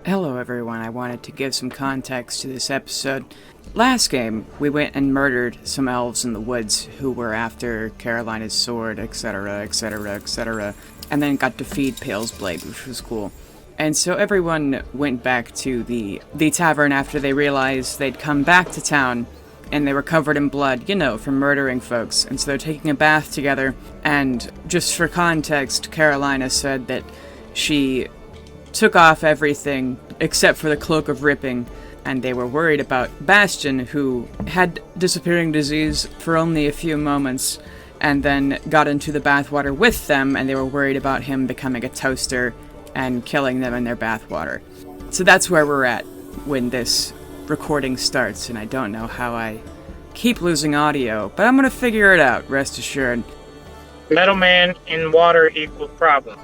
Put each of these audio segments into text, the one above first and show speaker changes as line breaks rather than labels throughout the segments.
Hello everyone, I wanted to give some context to this episode. Last game, we went and murdered some elves in the woods who were after Carolina's sword, etc., etc., etc., and then got to feed Pale's blade, which was cool. And so everyone went back to the tavern after they realized they'd come back to town, and they were covered in blood, from murdering folks. And so they're taking a bath together, and just for context, Carolina said that she took off everything except for the cloak of ripping, and they were worried about Bastion, who had disappearing disease for only a few moments, and then got into the bathwater with them, and they were worried about him becoming a toaster and killing them in their bathwater. So that's where we're at when this recording starts, and I don't know how I keep losing audio, but I'm gonna figure it out, rest assured.
Metal Man in water equals problem.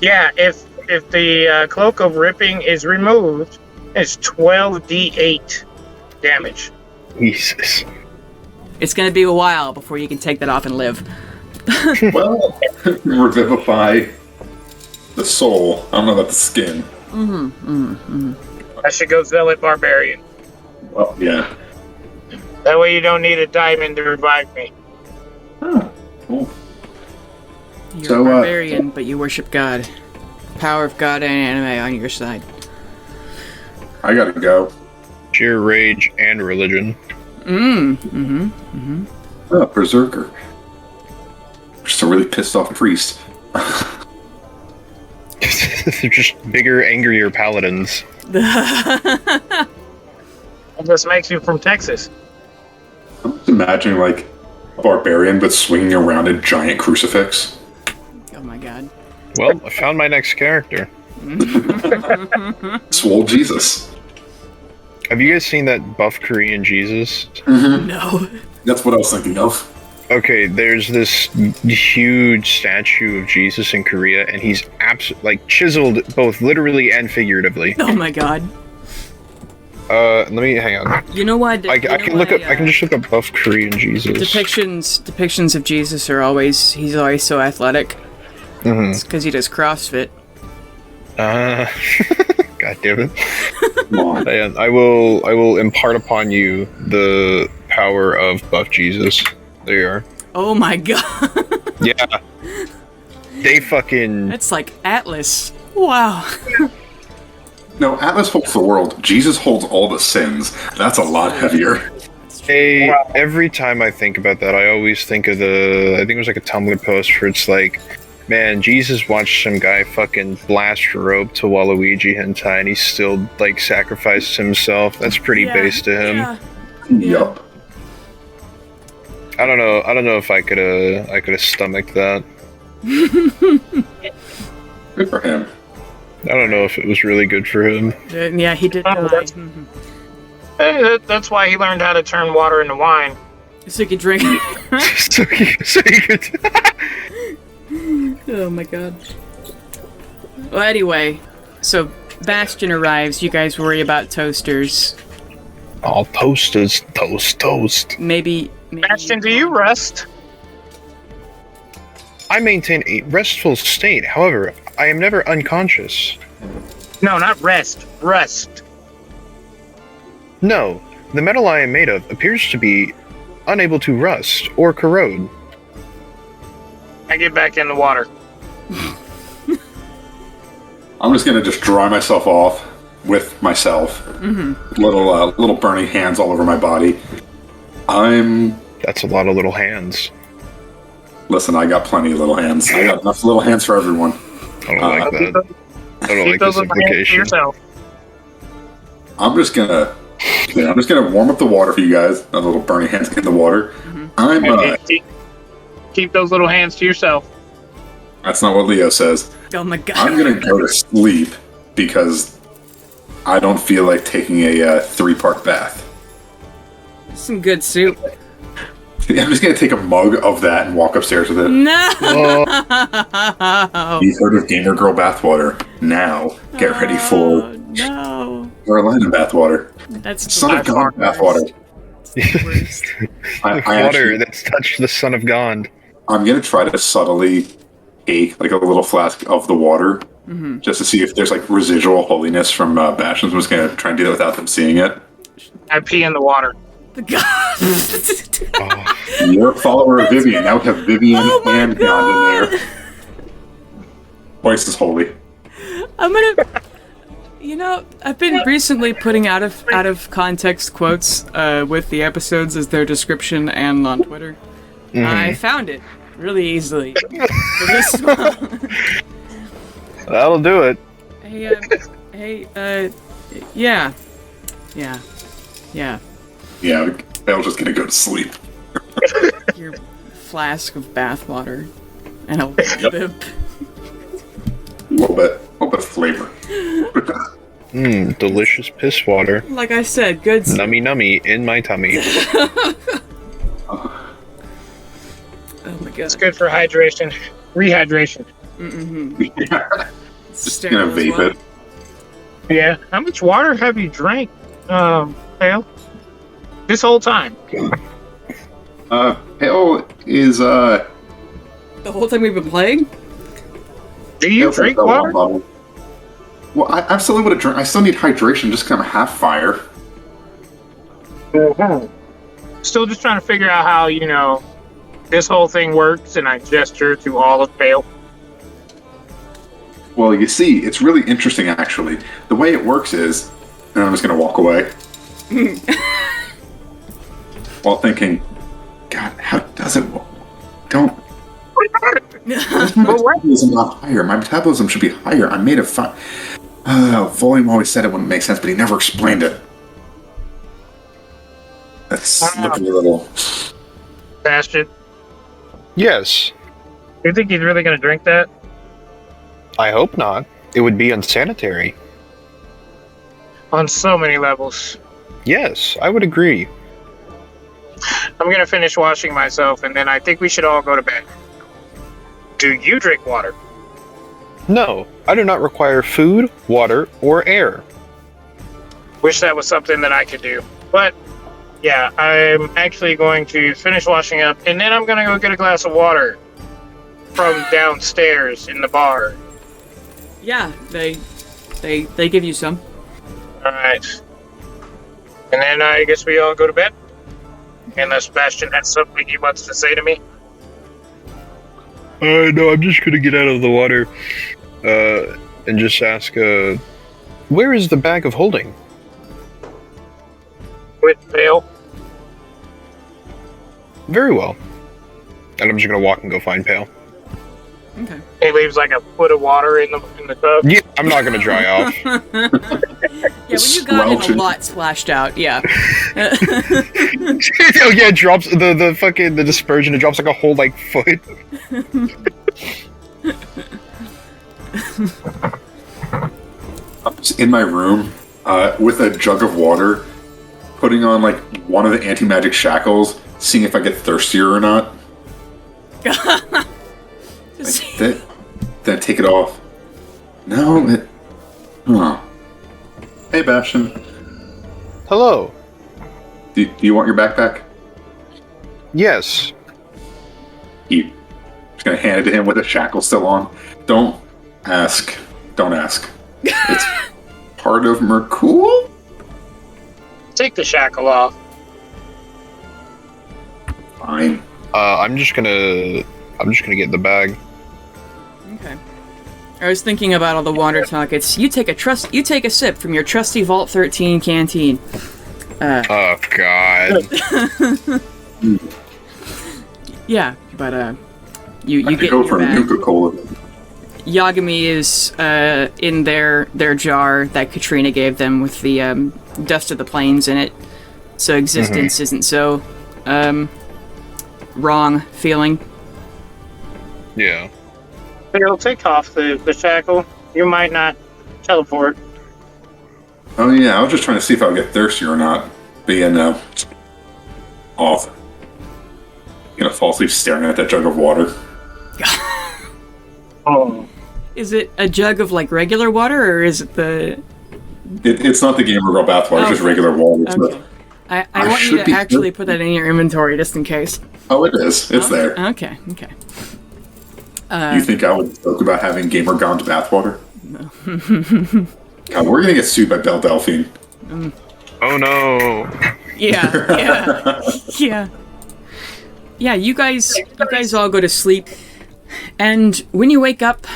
Yeah, if the cloak of ripping is removed, it's 12d8 damage.
Jesus.
It's gonna be a while before you can take that off and live.
Well, revivify the soul. I don't know about the skin.
I should go Zealot Barbarian.
Well, yeah.
That way you don't need a diamond to revive me.
Oh, cool.
You're
So,
a barbarian, but you worship God. Power of God and anime on your side.
I gotta go.
Sheer rage and religion.
Oh, Berserker. Just a really pissed off priest.
They're just bigger, angrier paladins.
It just makes you from Texas.
I'm just imagining, like, a barbarian but swinging around a giant crucifix.
Oh my god.
Well, I found my next character.
Swole Jesus.
Have you guys seen that buff Korean Jesus?
No.
That's what I was thinking of.
Okay, there's this huge statue of Jesus in Korea, and he's chiseled both literally and figuratively.
Oh my god.
Let me hang on.
You know what?
I can just look up buff Korean Jesus.
Depictions of Jesus are he's always so athletic. It's because he does CrossFit.
God damn it. And I will impart upon you the power of buff Jesus. There you are.
Oh my god.
Yeah. They fucking...
That's like Atlas. Wow.
No, Atlas holds the world. Jesus holds all the sins. That's a lot heavier.
Every time I think about that, I always think of I think it was like a Tumblr post where it's like, man, Jesus watched some guy fucking blast a rope to Waluigi hentai and he still, sacrificed himself. That's pretty base to him.
Yeah.
Yup.
I don't know if I could have stomached that.
Good for him.
I don't know if it was really good for him.
Yeah, he did die.
That's why he learned how to turn water into wine.
So he could drink.
so he could...
Oh my god. Well, anyway, so Bastion arrives. You guys worry about toasters.
All toasters, toast.
Maybe
Bastion, do you rest?
I maintain a restful state. However, I am never unconscious.
No, not rest. Rust.
No, the metal I am made of appears to be unable to rust or corrode.
I get back in the water.
I'm just gonna dry myself off with myself. Little burning hands all over my body.
That's a lot of little hands.
Listen, I got plenty of little hands. I got enough little hands for everyone.
I don't like that. I don't like this implication.
I'm just gonna warm up the water for you guys. The little burning hands in the water.
Keep those little hands to yourself.
That's not what Leo says.
Oh my god.
I'm gonna go to sleep because I don't feel like taking a 3-part bath.
Some good soup.
I'm just gonna take a mug of that and walk upstairs with it.
No.
You've heard of Gamer Girl bathwater. Now get ready for Carolina bathwater.
That's
Son of God bathwater.
Water that's touched the Son of God.
I'm gonna try to subtly take like a little flask of the water just to see if there's like residual holiness from Bastions. I'm just gonna try and do that without them seeing it.
I pee in the water.
Oh,
You're a follower of Vivian. Now we have Vivian and Beyond in there. Twice as holy.
I'm gonna. You know, I've been recently putting out of context quotes with the episodes as their description and on Twitter. I found it really easily for this one.
that'll do it.
Yeah.
Yeah, Bale's just gonna go to sleep.
Your flask of bathwater and a little bit.
A little bit of flavor.
Delicious piss water.
Like I said, good.
Nummy nummy in my tummy.
Oh my god.
It's good for hydration, rehydration.
Just gonna vape it.
Yeah. How much water have you drank, Pale? This whole time?
Pale is
The whole time we've been playing?
Do you drink water?
Well, I still would have drink. I still need hydration, just kind of half fire.
Still just trying to figure out how, this whole thing works, and I gesture to all of Pale.
Well, you see, it's really interesting, actually. The way it works is, and I'm just going to walk away. While thinking, God, how does it work? Don't. My metabolism not higher. My metabolism should be higher. I'm made of fat. Volume always said it wouldn't make sense, but he never explained it. That's looking a little.
Bastion,
Yes.
you think he's really going to drink that?
I hope not. It would be unsanitary.
On so many levels.
Yes, I would agree.
I'm going to finish washing myself, and then I think we should all go to bed. Do you drink water?
No, I do not require food, water, or air.
Wish that was something that I could do. But, yeah, I'm actually going to finish washing up, and then I'm going to go get a glass of water from downstairs in the bar.
Yeah, they give you some.
Alright. And then I guess we all go to bed? Unless Sebastian has something he wants to say to me.
No, I'm just gonna get out of the water, and just ask, where is the bag of holding?
With Pale.
Very well. And I'm just gonna walk and go find Pale.
Okay.
He leaves like a foot of water in the tub.
Yeah, I'm not gonna dry off.
Yeah, when you got it, a lot splashed out. Yeah.
Oh yeah, it drops the dispersion. It drops like a whole foot.
I'm just in my room with a jug of water, putting on one of the anti-magic shackles, seeing if I get thirstier or not. Then take it off. No, it. Huh. Hey, Bastion.
Hello.
Do you want your backpack?
Yes.
He's gonna hand it to him with the shackle still on. Don't ask. Don't ask. It's part of Mercool?
Take the shackle off.
Fine.
I'm just gonna get the bag.
Okay. I was thinking about all the water talk. It's you take a sip from your trusty Vault 13 canteen.
Oh God.
Yeah, but you
I
get
go
your
for
bag.
Nuka-Cola.
Yagami is in their jar that Katrina gave them with the dust of the plains in it, so existence isn't so wrong feeling.
Yeah.
It'll take off the shackle. You might not teleport.
Oh yeah, I was just trying to see if I would get thirsty or not. Being off. Gonna fall asleep staring at that jug of water.
Oh.
Is it a jug of regular water, or is it the?
It's not the Gamer Girl bathwater, it's just regular water.
Okay. I want you to actually put that in your inventory just in case.
Oh, it is. It's there.
Okay.
You think I would joke about having Gamer Gone bathwater? God, we're gonna get sued by Belle Delphine.
Oh no.
Yeah. Yeah, you guys all go to sleep, and when you wake up,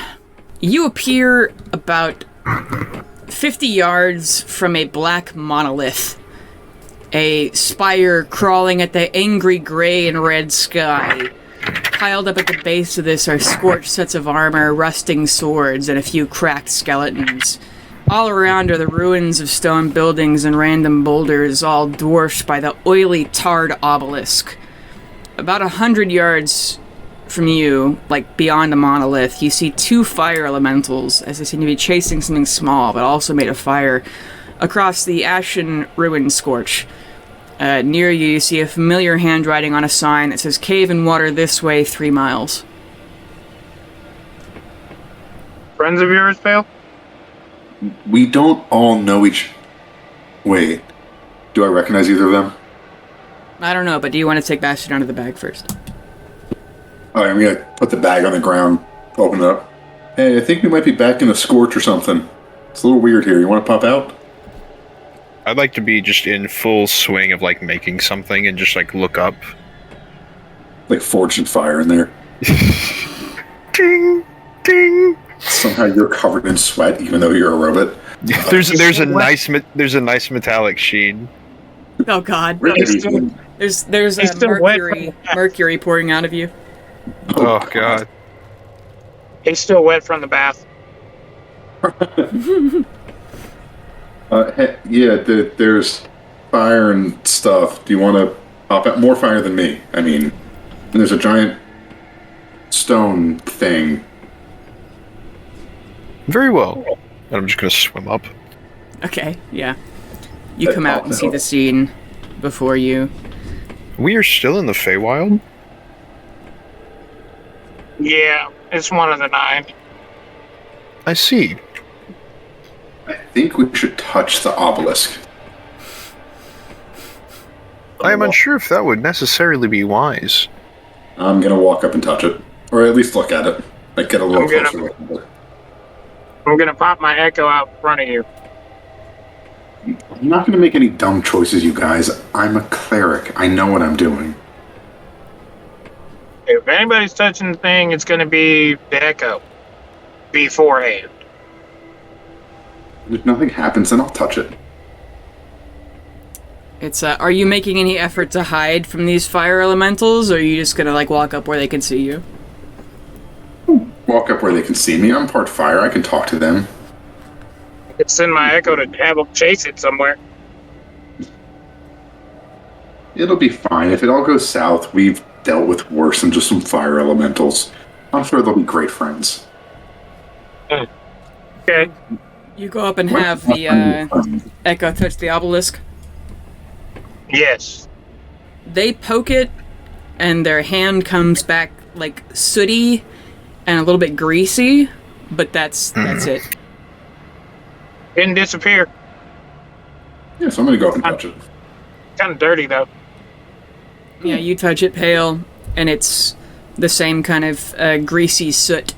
you appear about 50 yards from a black monolith, a spire crawling at the angry gray and red sky. Piled up at the base of this are scorched sets of armor, rusting swords, and a few cracked skeletons. All around are the ruins of stone buildings and random boulders, all dwarfed by the oily, tarred obelisk. About 100 yards from you, like beyond the monolith, you see two fire elementals, as they seem to be chasing something small, but also made of fire, across the ashen ruin scorch. Near you, you see a familiar handwriting on a sign that says, "Cave and water this way, 3 miles."
Friends of yours, Pale?
We don't all know each... Wait. Do I recognize either of them?
I don't know, but do you want to take Bastion out of the bag first?
Alright, I'm gonna put the bag on the ground, open it up. Hey, I think we might be back in the scorch or something. It's a little weird here. You want to pop out?
I'd like to be just in full swing of like making something and just like look up.
Like forged in fire in there.
Ding, ding.
Somehow
you're covered in sweat, even though you're a robot.
There's a nice metallic sheen.
Oh God!
Really?
There's a mercury pouring out of you.
Oh God!
He's still wet from the bath.
Hey, yeah, there's fire and stuff. Do you want to pop out? More fire than me. I mean, there's a giant stone thing.
Very well. I'm just gonna swim up.
Okay, yeah. You come out and see the scene before you.
We are still in the Feywild?
Yeah, it's one of the 9.
I see.
I think we should touch the obelisk.
I am unsure if that would necessarily be wise.
I'm gonna walk up and touch it. Or at least look at it. Like, get a little closer look at it.
I'm gonna pop my echo out in front of you.
I'm not gonna make any dumb choices, you guys. I'm a cleric. I know what I'm doing.
If anybody's touching the thing, it's gonna be the echo beforehand.
If nothing happens, then I'll touch it.
It's are you making any effort to hide from these fire elementals, or are you just gonna like walk up where they can see you?
Walk up where they can see me. I'm part fire. I can talk to them.
I could send my echo to have them chase it somewhere.
It'll be fine. If it all goes south, we've dealt with worse than just some fire elementals. I'm sure they'll be great friends.
Okay.
You go up and have the echo touch the obelisk.
Yes.
They poke it, and their hand comes back like sooty and a little bit greasy, but that's it.
Didn't disappear.
Yeah, so I'm gonna go up and touch it.
Kind of dirty though.
Yeah, you touch it, Pale, and it's the same kind of greasy soot.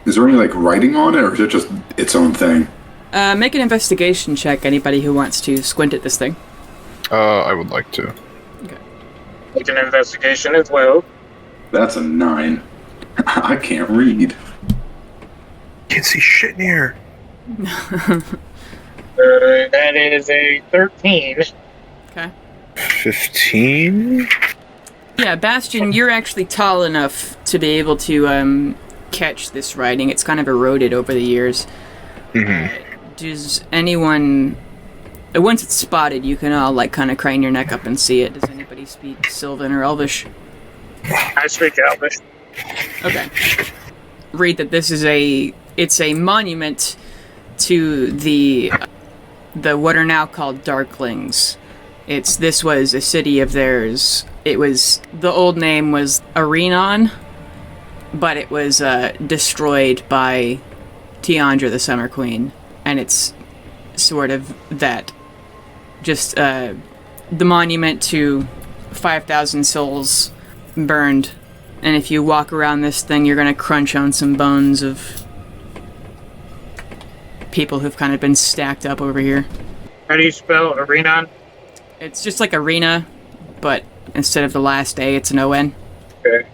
Is there any like writing on it, or is it just its own thing?
Make an investigation check, anybody who wants to squint at this thing.
I would like to.
Okay.
Make an investigation as well.
That's a 9. I can't read.
Can't see shit in here.
That is a 13.
Okay.
15?
Yeah, Bastion, you're actually tall enough to be able to catch this writing. It's kind of eroded over the years. Does anyone... Once it's spotted, you can all like kind of crane your neck up and see it. Does anybody speak Sylvan or Elvish?
I speak Elvish.
Okay. Read that this is it's a monument to the what are now called Darklings. This was a city of theirs. The old name was Arenon, but it was destroyed by Tiandra the Summer Queen, and it's sort of that. Just the monument to 5,000 souls burned And if you walk around this thing, you're gonna crunch on some bones of people who've kind of been stacked up over here.
How do you spell arena?
It's just like arena, but instead of the last A, it's an O-N.
Okay.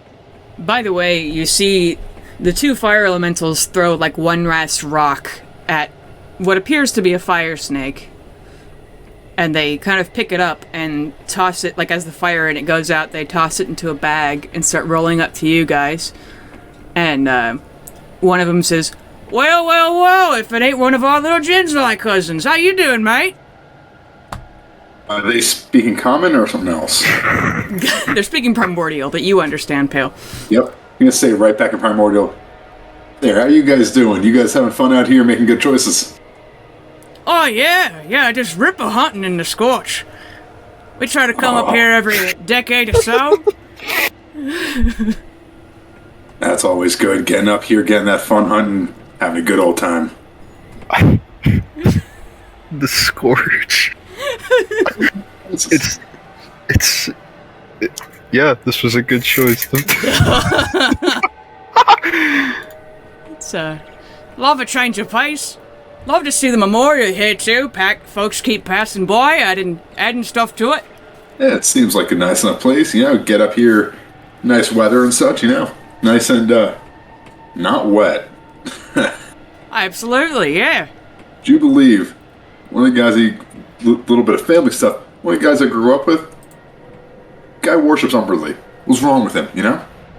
By the way, you see the two fire elementals throw like one last rock at what appears to be a fire snake. And they kind of pick it up and toss it, like as the fire and it goes out, they toss it into a bag and start rolling up to you guys. And one of them says, well, if it ain't one of our little Gensai cousins, how you doing, mate?
Are they speaking common or something else?
They're speaking primordial, but you understand, Pale.
Yep. I'm gonna say right back in primordial. There, how you guys doing? You guys having fun out here making good choices?
Oh, yeah, just ripper hunting in the scorch. We try to come up here every decade or so.
That's always good. Getting up here, getting that fun hunting, having a good old time.
The Scourge. Yeah, this was a good choice.
It's love a change of pace. Love to see the memorial here too. Folks keep passing by, adding stuff to it.
Yeah, it seems like a nice enough place. Get up here, nice weather and such. Nice and not wet.
Absolutely, yeah.
Do you believe one of the guys, little bit of family stuff, one of the guys I grew up with, guy worships Umberly. What's wrong with him,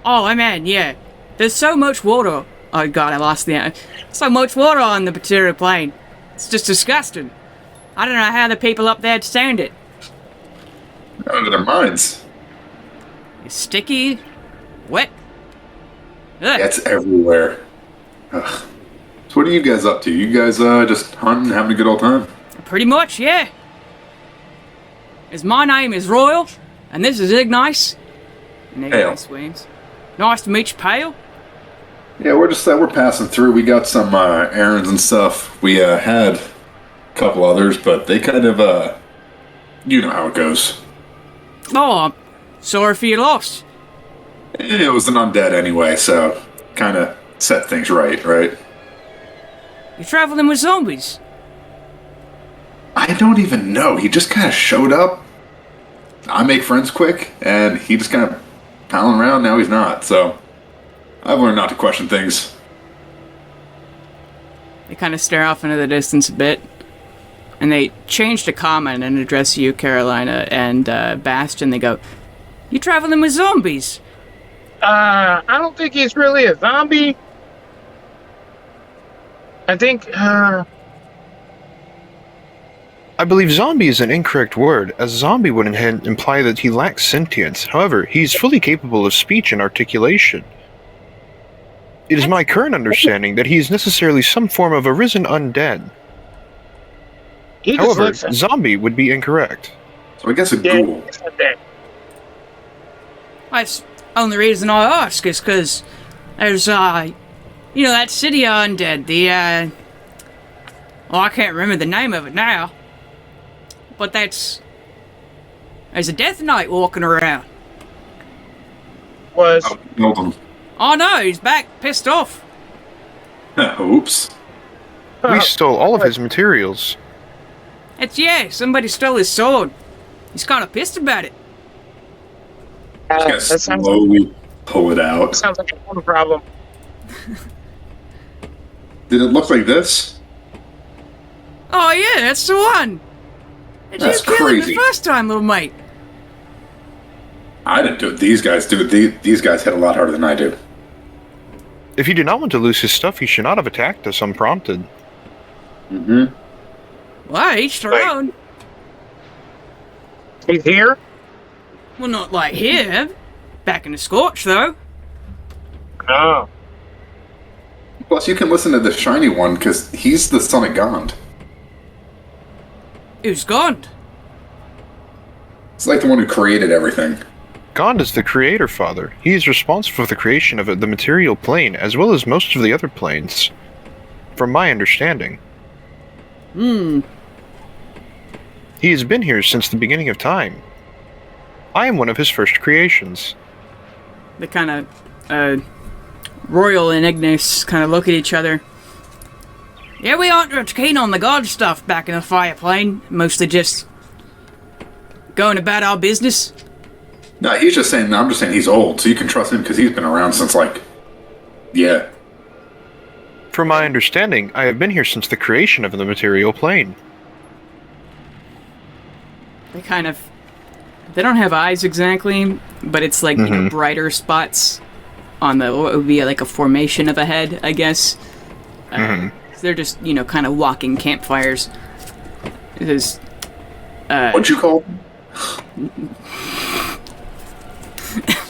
Oh, man, yeah. There's so much water. Oh, God, I lost the... So much water on the material plane. It's just disgusting. I don't know how the people up there stand it.
Out of their minds.
It's sticky, wet. Ugh.
It's everywhere. Ugh. So what are you guys up to? You guys just hunting, having a good old time?
Pretty much, yeah. My name is Royal, and this is Ignice. And Ignice wings. Nice to meet you, Pale.
Yeah, we're passing through. We got some errands and stuff. We had a couple others, but they kind of, you know how it goes.
Oh, I'm sorry for your loss.
It was an undead anyway, so kind of set things right?
You're traveling with zombies?
I don't even know. He just kind of showed up. I make friends quick, and he just kind of palling around. Now he's not, so I've learned not to question things.
They kind of stare off into the distance a bit, and they change to common and address you, Carolina, and Bastion. They go, "You traveling with zombies?"
I don't think he's really a zombie. I think,
I believe zombie is an incorrect word, as zombie would imply that he lacks sentience. However, he is fully capable of speech and articulation. It is my current understanding that he is necessarily some form of arisen undead. However, zombie would be incorrect.
So I guess a ghoul.
That's the only reason I ask is because there's, that city of undead, I can't remember the name of it now. But there's a Death Knight walking around.
Was.
Oh, killed him.
Oh no, he's back, pissed off.
Oops.
We stole all of his materials.
Somebody stole his sword. He's kind of pissed about it.
Just slowly pull it out.
Sounds like a fun problem.
Did it look like this?
Oh yeah, that's the one. Did
That's
you kill him
crazy.
the first time, little mate?
I didn't do it. These guys do it. These guys hit a lot harder than I do.
If he did not want to lose his stuff, he should not have attacked us unprompted.
Mm-hmm.
Well, each their own.
He's here?
Well, not like here. Back in the Scorch, though.
Oh.
Plus, you can listen to the shiny one, because he's the son of Gond.
Who's gone?
It's like the one who created everything.
Gond is the creator father. He is responsible for the creation of the material plane, as well as most of the other planes. From my understanding. He has been here since the beginning of time. I am one of his first creations.
They kind of, Royal and Ignis kind of look at each other. Yeah, we aren't much keen on the god stuff back in the fire plane. Mostly just going about our business.
No, he's just saying, I'm just saying he's old, so you can trust him because he's been around since, like, yeah.
From my understanding, I have been here since the creation of the material plane.
They kind of... They don't have eyes exactly, but it's like, you know, brighter spots on the... What would be like a formation of a head, I guess. So they're just, you know, kind of walking campfires. There's...
What'd you call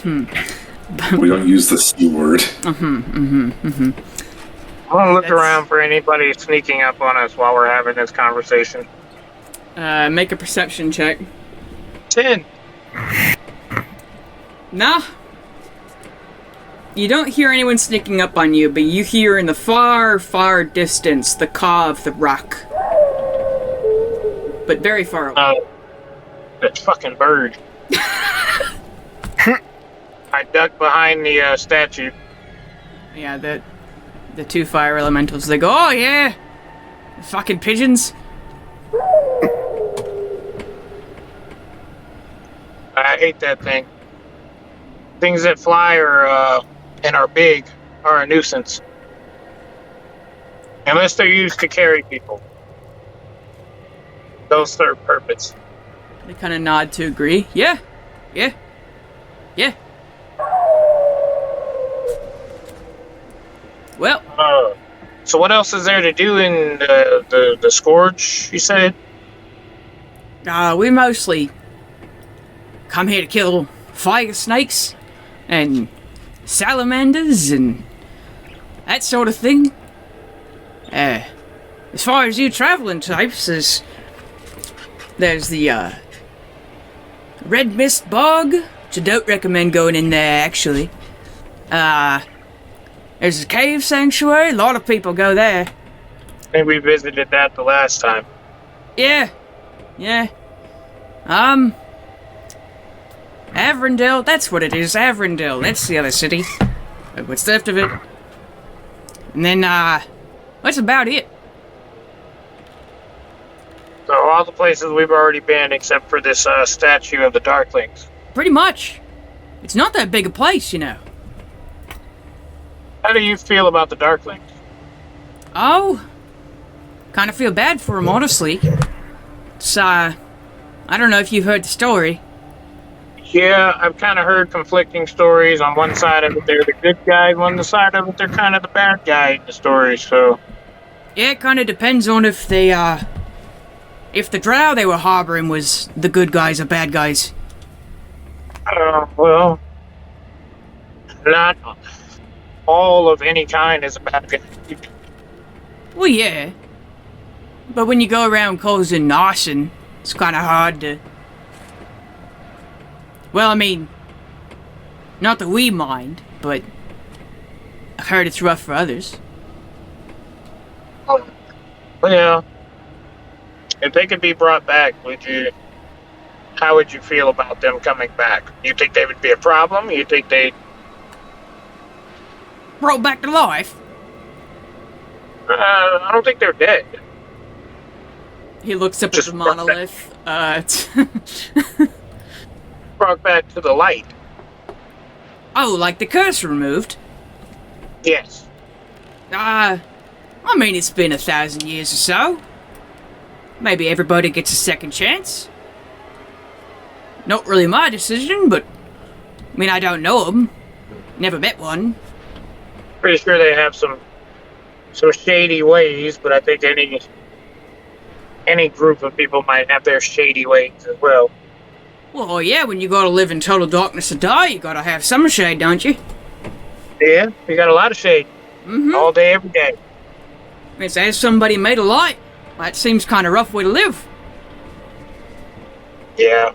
We don't use the C word.
I'm gonna look around for anybody sneaking up on us while we're having this conversation.
Make a perception check.
10.
Nah. You don't hear anyone sneaking up on you, but you hear in the far, far distance the caw of the rock. But very far away.
That fucking bird. I duck behind the statue.
Yeah, the two fire elementals, they go, oh yeah! Fucking pigeons.
I hate that thing. Things that fly and are big are a nuisance. Unless they're used to carry people. Those serve purpose.
They kind of nod to agree. Yeah. Well.
So what else is there to do in the Scourge, you said?
We mostly come here to kill fire snakes and salamanders and that sort of thing. As far as you traveling types, there's the Red Mist Bog, which I don't recommend going in there, actually. There's a cave sanctuary, a lot of people go there.
I think we visited that the last time.
Yeah. Avrendale, that's what it is, Avrendale, that's the other city. What's left of it. And then, that's about it.
So all the places we've already been except for this statue of the Darklings.
Pretty much. It's not that big a place, you know.
How do you feel about the Darklings?
Oh, kind of feel bad for him, honestly. It's, I don't know if you've heard the story.
Yeah, I've kind of heard conflicting stories. On one side of it, they're the good guy. On the side of it, they're kind of the bad guy in the story, so...
Yeah, it kind of depends on if they, if the drow they were harboring was the good guys or bad guys.
Well... Not all of any kind is a bad guy.
Well, yeah. But when you go around causing arson, it's kind of hard to... Well, I mean, not that we mind, but I've heard it's rough for others.
Well, if they could be brought back, how would you feel about them coming back? You think they would be a problem? You think they...
Brought back to life?
I don't think they're dead.
He looks up
Just
at the monolith.
Brought back to the light.
Oh, like the curse removed?
Yes.
I mean, it's been 1,000 years or so. Maybe everybody gets a second chance. Not really my decision, but... I mean, I don't know them. Never met one.
Pretty sure they have some shady ways, but I think any group of people might have their shady ways as well.
Well, yeah, when you gotta live in total darkness to die, you gotta have some shade, don't you?
Yeah, we got a lot of shade. All day, every day.
It's as somebody made a light. That seems kind of rough way to live.
Yeah.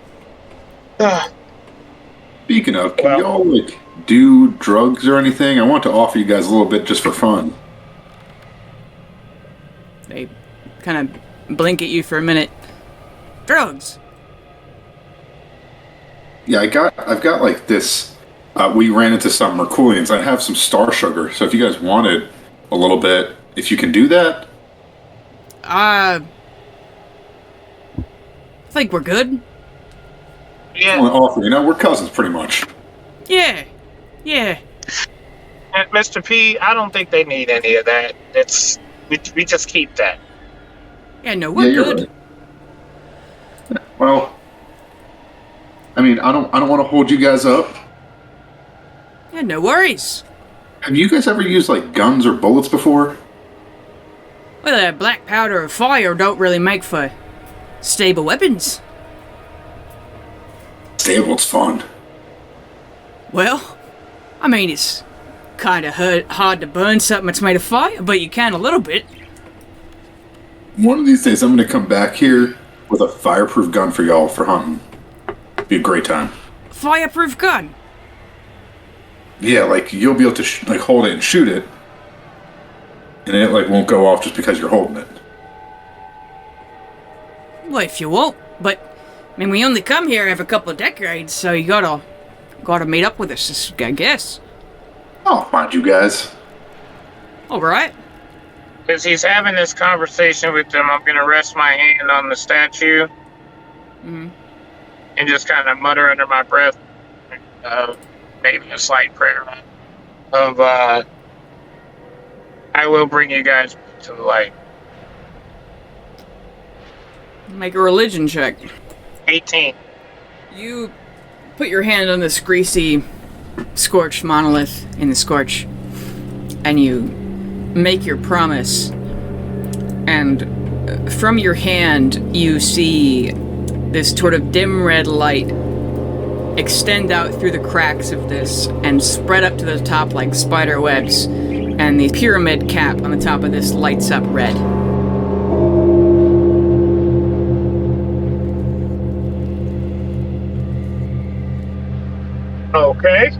Speaking of, can y'all, like, do drugs or anything? I want to offer you guys a little bit just for fun.
They kind of blink at you for a minute. Drugs?
Yeah, I've got like this We ran into some Merculians. I have some star sugar, so if you guys wanted a little bit, if you can do that.
I think we're good.
Yeah.
Offer, we're cousins pretty much.
Yeah.
And Mr. P, I don't think they need any of that. We just keep that.
Yeah, no, we're good.
Right. Well, I don't want to hold you guys up.
Yeah, no worries.
Have you guys ever used like guns or bullets before?
Well, black powder or fire don't really make for stable weapons.
Stable's fun.
Well, it's kind of hard to burn something that's made of fire, but you can a little bit.
One of these days, I'm going to come back here with a fireproof gun for y'all for hunting. Be a great time.
Fireproof gun?
Yeah, like you'll be able to hold it and shoot it, and it won't go off just because you're holding it.
Well, if you won't, but we only come here every couple of decades, so you gotta meet up with us, I guess.
I'll find you guys.
All right.
As he's having this conversation with them, I'm gonna rest my hand on the statue and just kind of mutter under my breath, maybe a slight prayer of, I will bring you guys to the light.
Make a religion check.
18.
You put your hand on this greasy, scorched monolith in the scorch, and you make your promise, and from your hand you see this sort of dim red light extend out through the cracks of this and spread up to the top like spider webs, and the pyramid cap on the top of this lights up red.
Okay.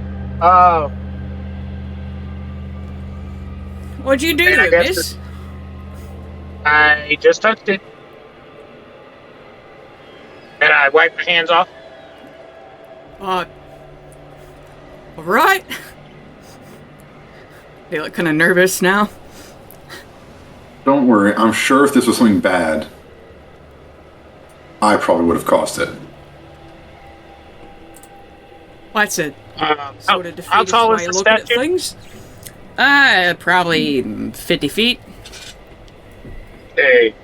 What'd you do, miss?
I just touched it. And I wiped my hands off.
Alright. They look kind of nervous now.
Don't worry, I'm sure if this was something bad, I probably would have caused it.
What's it? Sort of
how tall is the statue?
Things? Probably 50 feet.
Okay.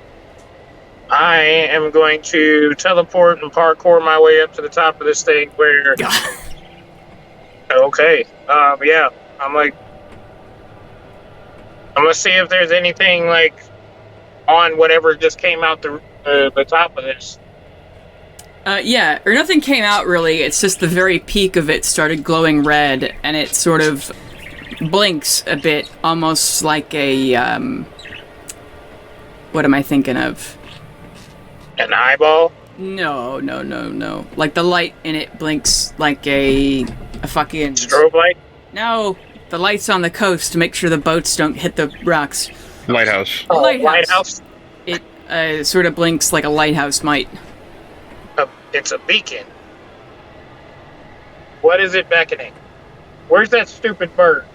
I am going to teleport and parkour my way up to the top of this thing where... Okay. Yeah. I'm gonna see if there's anything, on whatever just came out the top of this.
Yeah, or nothing came out really, it's just the very peak of it started glowing red, and it sort of blinks a bit, almost like a, what am I thinking of?
An eyeball?
No. Like the light in it blinks like a fucking...
Strobe light?
No, the lights on the coast to make sure the boats don't hit the rocks.
Lighthouse.
Oh, lighthouse?
It sort of blinks like a lighthouse might.
It's a beacon. What is it beckoning? Where's that stupid bird?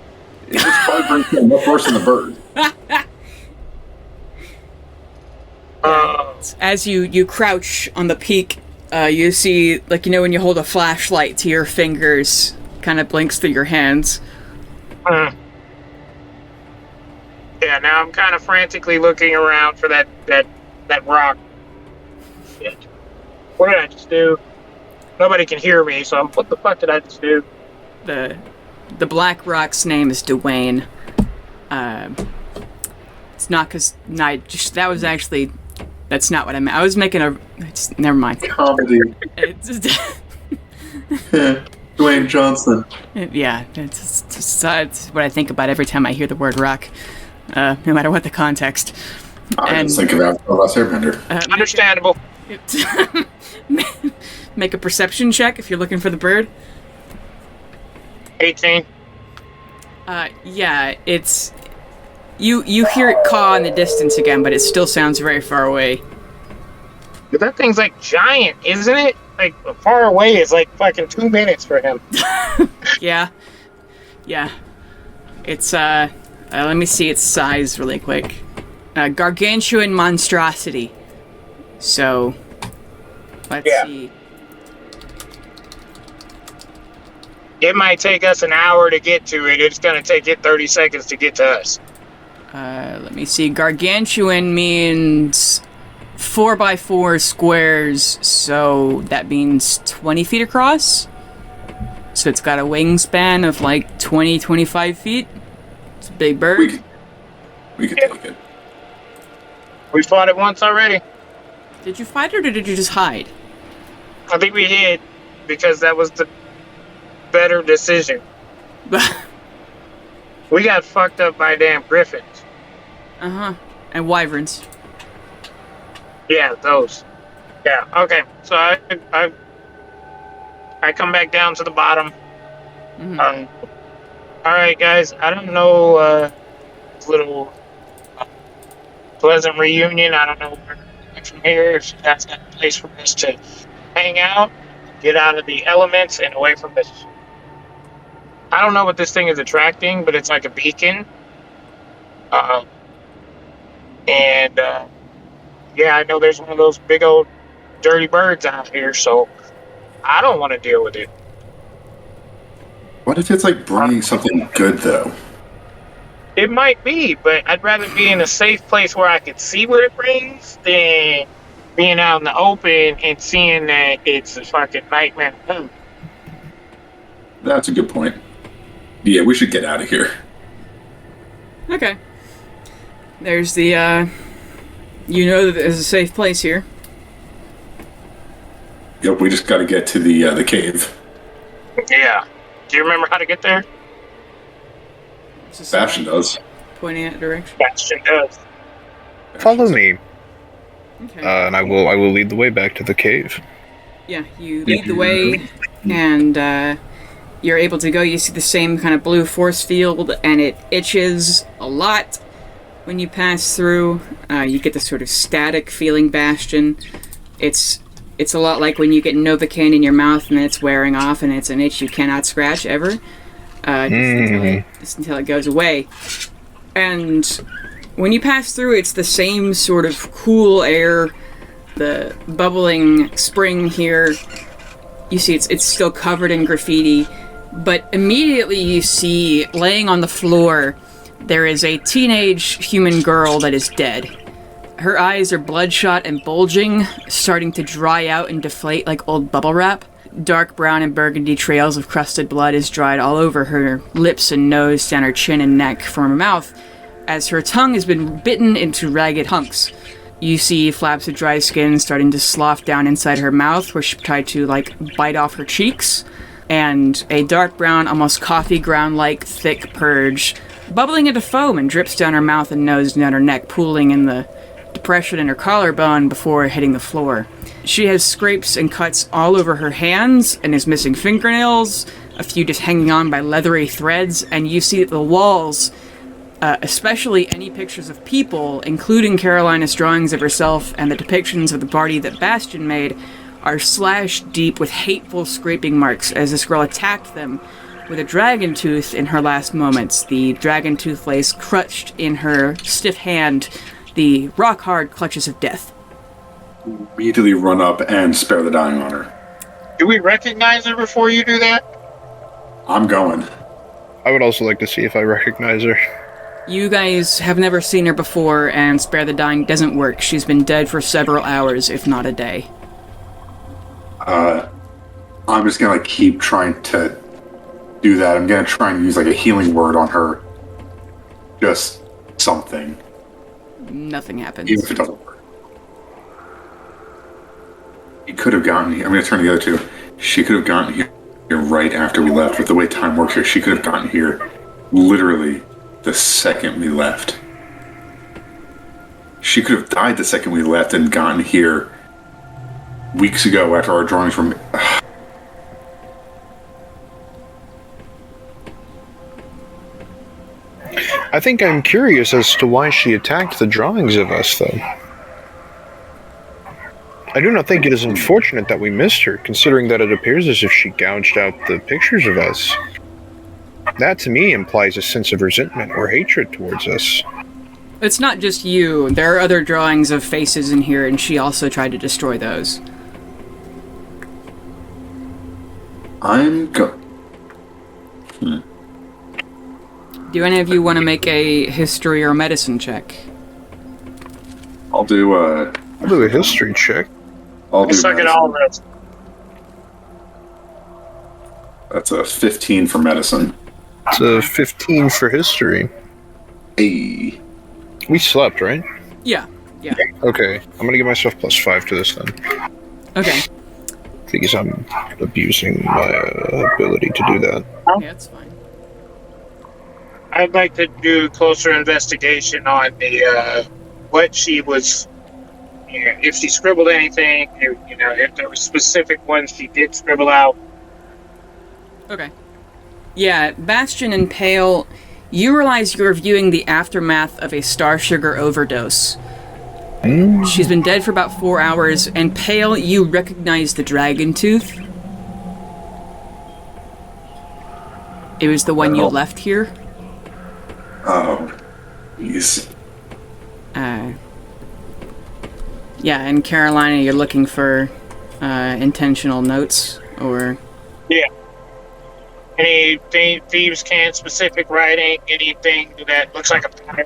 It's probably bringing much worse than the bird.
As you crouch on the peak, you see, when you hold a flashlight to your fingers, kind of blinks through your hands.
Yeah, now I'm kind of frantically looking around for that rock. Shit. What did I just do? Nobody can hear me, so what the fuck did I just do?
The Black Rock's name is Dwayne. It's not because... that was actually... That's not what I meant. I was making a... never mind.
Comedy. Dwayne Johnson.
Yeah, it's what I think about every time I hear the word rock, no matter what the context.
I just think about the last Airbender.
Understandable.
Make a perception check if you're looking for the bird.
18.
Yeah, it's... You hear it caw in the distance again, but it still sounds very far away.
But that thing's giant, isn't it? like far away is like fucking 2 minutes for him.
Yeah. It's let me see its size really quick. Gargantuan monstrosity. So, let's see.
It might take us an hour to get to it. It's gonna take it 30 seconds to get to us.
Let me see. Gargantuan means 4x4 squares, so that means 20 feet across. So it's got a wingspan of like 20, 25 feet. It's a big bird.
We could take it.
We fought it once already.
Did you fight it or did you just hide?
I think we hid because that was the better decision. We got fucked up by damn griffins.
Uh-huh. And wyverns.
Yeah, those. Yeah, okay. So I come back down to the bottom.
Mm-hmm.
Alright, guys. I don't know, this little pleasant reunion. I don't know where from here. If that's got a place for us to hang out, get out of the elements and away from this. I don't know what this thing is attracting, but it's like a beacon. Yeah, I know there's one of those big old dirty birds out here, so I don't want to deal with it.
What if it's like bringing something good, though?
It might be, but I'd rather be in a safe place where I could see what it brings than being out in the open and seeing that it's a fucking nightmare food.
That's a good point. Yeah, we should get out of here.
Okay. There's the, you know that there's a safe place here.
Yep, we just got to get to the cave.
Yeah. Do you remember how to get there?
Bastion does.
Pointing in that direction.
Bastion does.
Follow me,
Okay.
and I will lead the way back to the cave.
Yeah, you lead the way, and you're able to go. You see the same kind of blue force field, and it itches a lot when you pass through. You get this sort of static feeling bastion. It's a lot like when you get Novocaine in your mouth and then it's wearing off, and it's an itch you cannot scratch ever. Just until it goes away. And when you pass through, it's the same sort of cool air, the bubbling spring here. You see it's still covered in graffiti, but immediately you see, laying on the floor, there is a teenage human girl that is dead. Her eyes are bloodshot and bulging, starting to dry out and deflate like old bubble wrap. Dark brown and burgundy trails of crusted blood is dried all over her lips and nose, down her chin and neck, from her mouth, as her tongue has been bitten into ragged hunks. You see flaps of dry skin starting to slough down inside her mouth, where she tried to, bite off her cheeks, and a dark brown, almost coffee ground-like thick purge, bubbling into foam and drips down her mouth and nose and down her neck, pooling in the depression in her collarbone before hitting the floor. She has scrapes and cuts all over her hands and is missing fingernails, a few just hanging on by leathery threads, and you see that the walls, especially any pictures of people, including Carolina's drawings of herself and the depictions of the party that Bastion made, are slashed deep with hateful scraping marks as this girl attacked them with a dragon tooth in her last moments. The dragon tooth lays crushed in her stiff hand, the rock-hard clutches of death.
Immediately run up and spare the dying on her.
Do we recognize her before you do that?
I'm going.
I would also like to see if I recognize her.
You guys have never seen her before, and spare the dying doesn't work. She's been dead for several hours, if not a day.
I'm just gonna keep trying to do that. I'm gonna try and use a healing word on her. Just something.
Nothing happens.
Even if it doesn't work. He could have gotten here. I'm gonna turn to the other two. She could have gotten here right after we left. With the way time works here, she could have gotten here literally the second we left. She could have died the second we left and gotten here weeks ago after our drawings were...
I think I'm curious as to why she attacked the drawings of us, though. I do not think it is unfortunate that we missed her, considering that it appears as if she gouged out the pictures of us. That, to me, implies a sense of resentment or hatred towards us.
It's not just you. There are other drawings of faces in here, and she also tried to destroy those. Do any of you want to make a history or medicine check?
I'll do a
history check.
I suck at all of this.
That's a 15 for medicine.
It's a 15 for history.
Hey.
We slept, right?
Yeah.
Okay, I'm gonna give myself +5 to this then.
Okay.
Because I'm abusing my ability to do that.
Yeah, it's fine.
I'd like to do closer investigation on the what she was. If she scribbled anything, if there were specific ones she did scribble out.
Okay. Yeah, Bastion and Pale, you realize you're viewing the aftermath of a star sugar overdose. She's been dead for about 4 hours, and Pale, you recognize the dragon tooth. It was the one you left here.
Oh, jeez.
Yeah, and Carolina, you're looking for intentional notes, or...
Yeah. Any thieves' can specific writing, anything that looks like a pattern?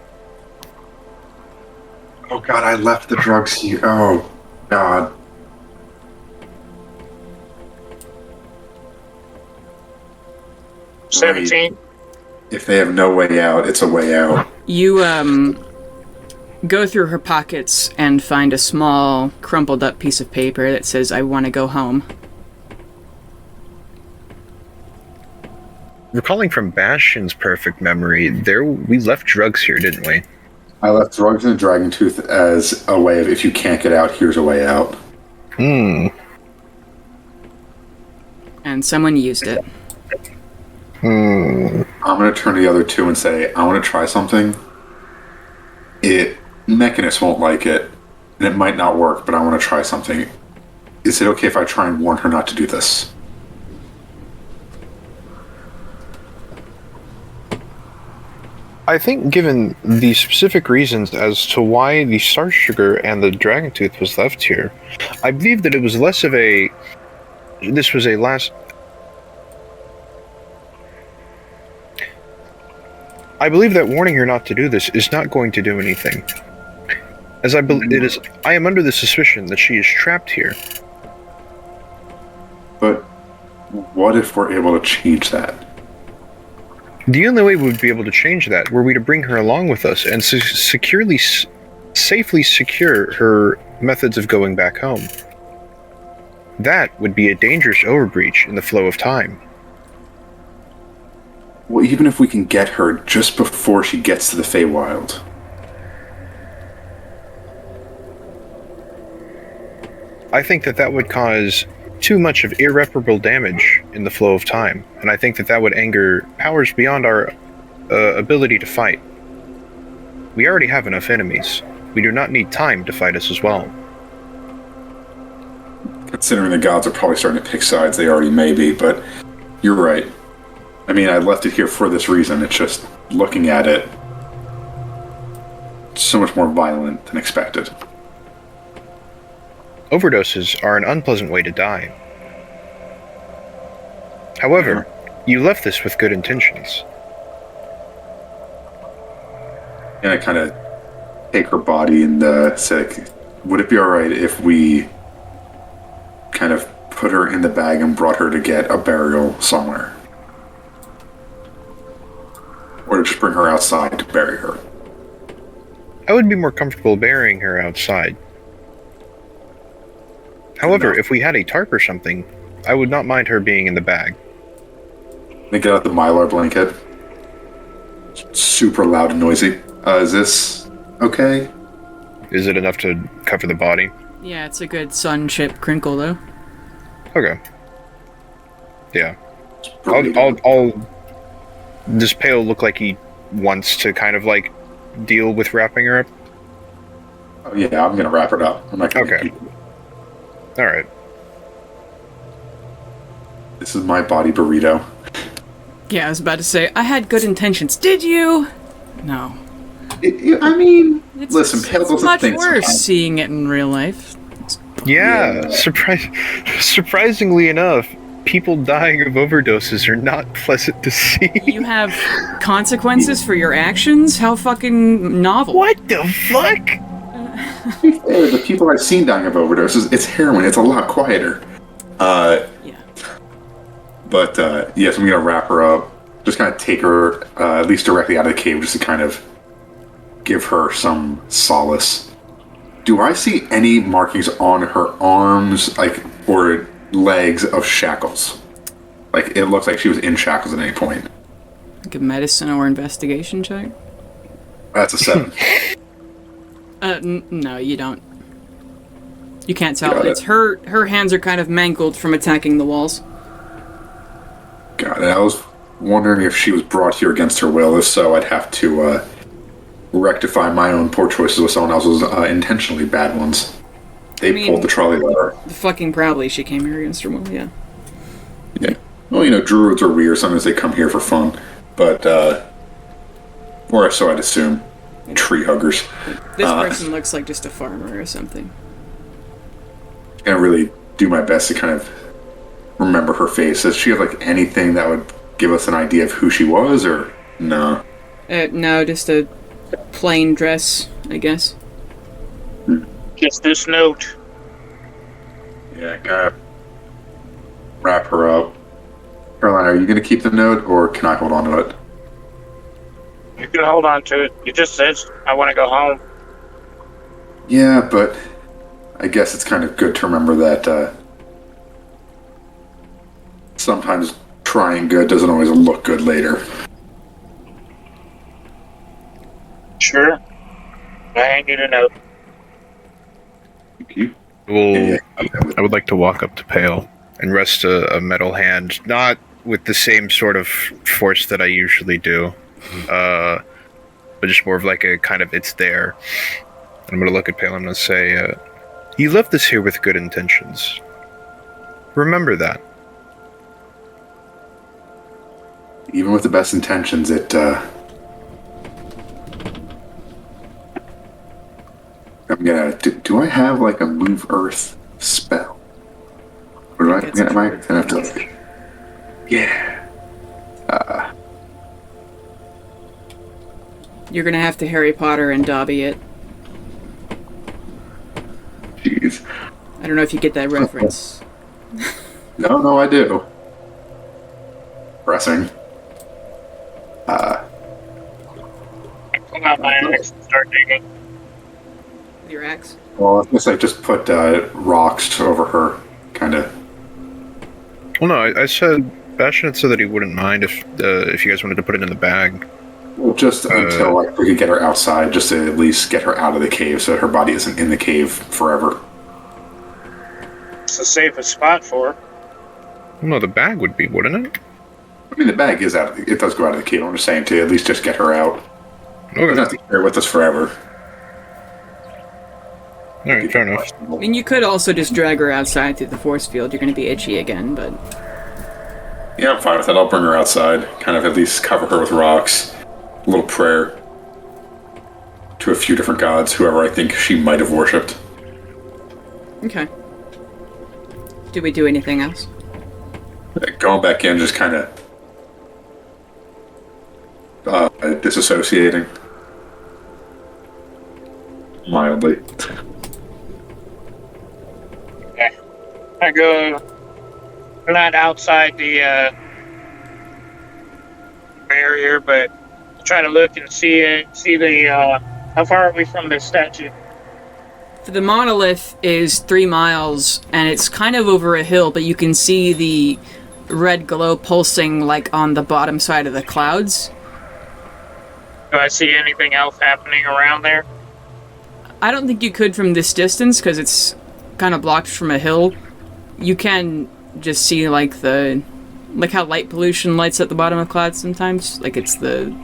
Oh god, I left the drugs here. Oh god.
Right. 17.
If they have no way out, it's a way out.
You, go through her pockets and find a small, crumpled up piece of paper that says, "I want to go home."
Recalling from Bastion's perfect memory, we left drugs here, didn't we?
I left drugs and a dragon tooth as a way of, if you can't get out, here's a way out.
And someone used it.
I'm going to turn to the other two and say, I want to try something. Mechanist won't like it, and it might not work, but I want to try something. Is it okay if I try and warn her not to do this?
I think given the specific reasons as to why the star sugar and the dragon tooth was left here, I believe that it was less of a... This was a last... I believe that warning her not to do this is not going to do anything. As I am under the suspicion that she is trapped here.
But what if we're able to change that?
The only way we would be able to change that were we to bring her along with us and safely secure her methods of going back home. That would be a dangerous overbreach in the flow of time.
Well, even if we can get her just before she gets to the Feywild.
I think that would cause too much of irreparable damage in the flow of time, and I think that would anger powers beyond our ability to fight. We already have enough enemies. We do not need time to fight us as well.
Considering the gods are probably starting to pick sides, they already may be, but you're right. I mean, I left it here for this reason. It's just, looking at it, so much more violent than expected.
Overdoses are an unpleasant way to die. However, you left this with good intentions.
And I kind of take her body and say, would it be alright if we kind of put her in the bag and brought her to get a burial somewhere? Or to just bring her outside to bury her?
I would be more comfortable burying her outside. However, if we had a tarp or something, I would not mind her being in the bag.
They get out the Mylar blanket. Super loud and noisy. Is this okay?
Is it enough to cover the body?
Yeah, it's a good sun chip crinkle, though.
Okay. Yeah. I'll Does Pale look like he wants to kind of like deal with wrapping her up?
Oh, yeah, I'm gonna wrap it up. I'm not gonna
Okay. All right.
This is my body burrito.
Yeah, I was about to say, I had good intentions. Did you? No.
I mean, listen, Pale
it's
doesn't
much
think
worse
sometimes.
seeing it in real life.
Yeah. Surprisingly enough, people dying of overdoses are not pleasant to see.
You have consequences for your actions? How fucking novel.
What the fuck?
The people I've seen dying of overdoses, it's heroin. It's a lot quieter.
Yeah.
But yes, I'm gonna wrap her up. Just kind of take her at least directly out of the cave, just to kind of give her some solace. Do I see any markings on her arms, like, or legs of shackles? Like, it looks like she was in shackles at any point.
Like a medicine or investigation check?
That's a 7.
No, you don't. You can't tell.
Got it.
It's her hands are kind of mangled from attacking the walls.
Got it. I was wondering if she was brought here against her will. If so, I'd have to rectify my own poor choices with someone else's intentionally bad ones. They pulled the trolley lever.
Fucking proudly she came here against her will, yeah.
Yeah. Well, druids are weird. Sometimes they come here for fun. But, or so I'd assume. Tree huggers.
This person looks like just a farmer or something.
I'm gonna really do my best to kind of remember her face. Does she have, like, anything that would give us an idea of who she was, or no?
No, just a plain dress, I guess.
Just this note.
Yeah, gotta wrap her up. Caroline, are you gonna keep the note, or can I hold on to it?
You can hold on to it. It just says, I want to go home.
Yeah, but I guess it's kind of good to remember that sometimes trying good doesn't always look good later.
Sure. I hand you the note.
Thank you.
Well, I would like to walk up to Pale and rest a metal hand, not with the same sort of force that I usually do, but just more of like a kind of it's there. I'm going to look at Pale and I'm going to say, you left us here with good intentions. Remember that.
Even with the best intentions, I'm gonna. Do I have like a move earth spell? Or do am I gonna have to? Yeah.
You're gonna have to Harry Potter and Dobby it.
Jeez.
I don't know if you get that reference.
No, I do. Pressing.
Pull out my axe and start digging.
With your axe?
Well, I guess I just put rocks over her, kind of.
Well, no, I said Bastion had said that he wouldn't mind if you guys wanted to put it in the bag.
Well, just until we could get her outside, just to at least get her out of the cave, so her body isn't in the cave forever.
It's the safest spot for her.
Well, no, the bag would be, wouldn't it?
I mean, the bag is out. It does go out of the cave. I'm just saying to at least just get her out.
Okay.
Doesn't have to carry her with us forever.
Alright, fair enough.
I mean, you could also just drag her outside through the force field. You're gonna be itchy again, but...
Yeah, I'm fine with that. I'll bring her outside. Kind of at least cover her with rocks. A little prayer to a few different gods, whoever I think she might have worshipped.
Okay. Do we do anything else?
Going back in, just kind of disassociating. Mildly.
Okay. I go not outside the barrier, but try to look and see the how far are we from the statue?
The monolith is 3 miles, and it's kind of over a hill, but you can see the red glow pulsing, like, on the bottom side of the clouds.
Do I see anything else happening around there?
I don't think you could from this distance, because it's kind of blocked from a hill. You can just see, like, how light pollution lights at the bottom of clouds sometimes. Like, it's the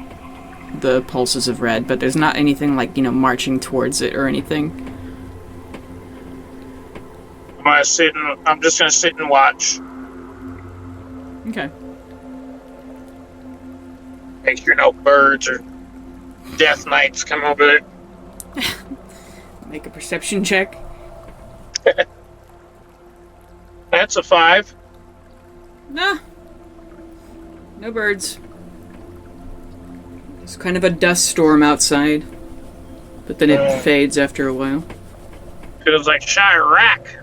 pulses of red, but there's not anything, like, marching towards it or anything.
I'm I'm just gonna sit and watch.
Okay.
Make sure no birds or death knights come over there.
Make a perception check.
That's a 5.
Nah. No birds. It's kind of a dust storm outside. But then it fades after a while.
Feels like Chirac.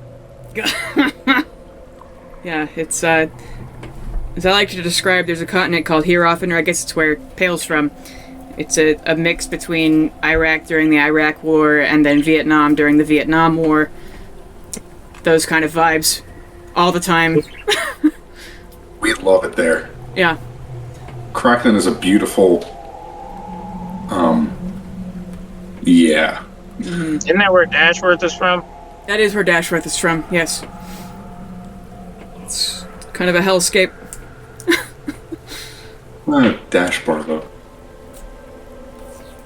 Yeah, it's, as I like to describe, there's a continent called Hierophant, or I guess it's where it hails from. It's a mix between Iraq during the Iraq War and then Vietnam during the Vietnam War. Those kind of vibes. All the time.
We love it there.
Yeah.
Crackling is a beautiful... yeah.
Mm-hmm.
Isn't that where Dashworth is from?
That is where Dashworth is from, yes. It's kind of a hellscape.
Dashboard, though.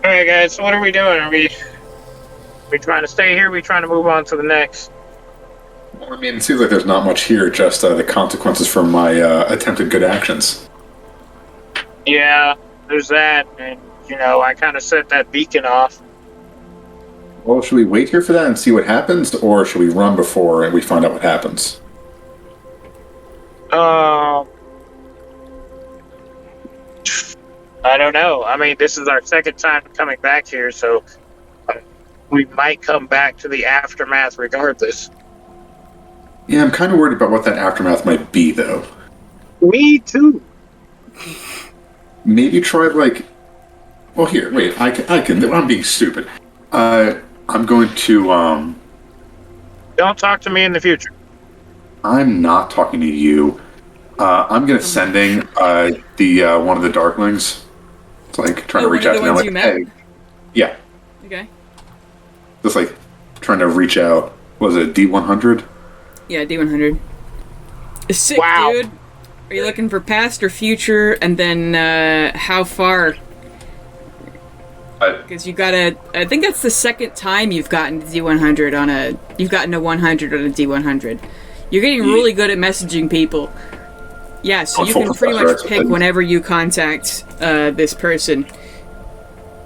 Alright, guys, so what are we doing? Are we trying to stay here? Are we trying to move on to the next?
Well, I mean, it seems like there's not much here, just the consequences from my attempted good actions.
Yeah, there's that, and, I kind of set that beacon off.
Well, should we wait here for that and see what happens, or should we run before and we find out what happens?
I don't know. I mean, this is our second time coming back here, so we might come back to the aftermath regardless.
Yeah, I'm kind of worried about what that aftermath might be, though.
Me too.
Maybe try, well, here, wait, I can, I'm being stupid. I'm going to,
Don't talk to me in the future.
I'm not talking to you. I'm gonna sending, the, one of the Darklings. It's trying to reach out to them,
you met?
hey. Yeah.
Okay.
Just, trying to reach out. Was it D100?
Yeah, D100. Sick,
Wow.
dude. Are you looking for past or future, and then, how far? Because you gotta... I think that's the second time you've gotten D100 you've gotten a 100 on a D100. You're getting really good at messaging people. Yeah, so you can pretty much pick whenever you contact, this person.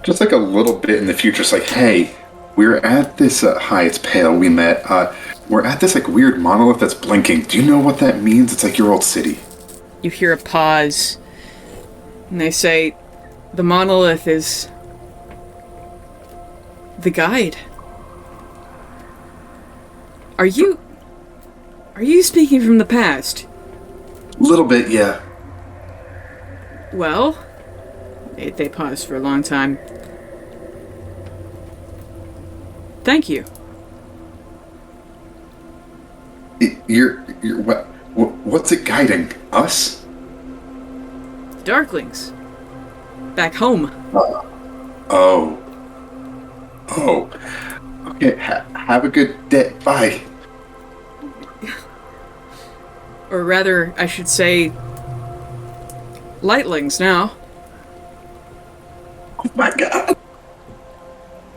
Just a little bit in the future. It's hey, we're at this, hi, it's Pale, we met, we're at this, weird monolith that's blinking. Do you know what that means? It's your old city.
You hear a pause, and they say, the monolith is... the guide. Are you speaking from the past?
A little bit, yeah.
Well, they paused for a long time. Thank you.
You're what's it guiding? Us?
Darklings. Back home.
Oh. Okay, have a good day. Bye.
Or rather, I should say, lightlings now.
Oh my god.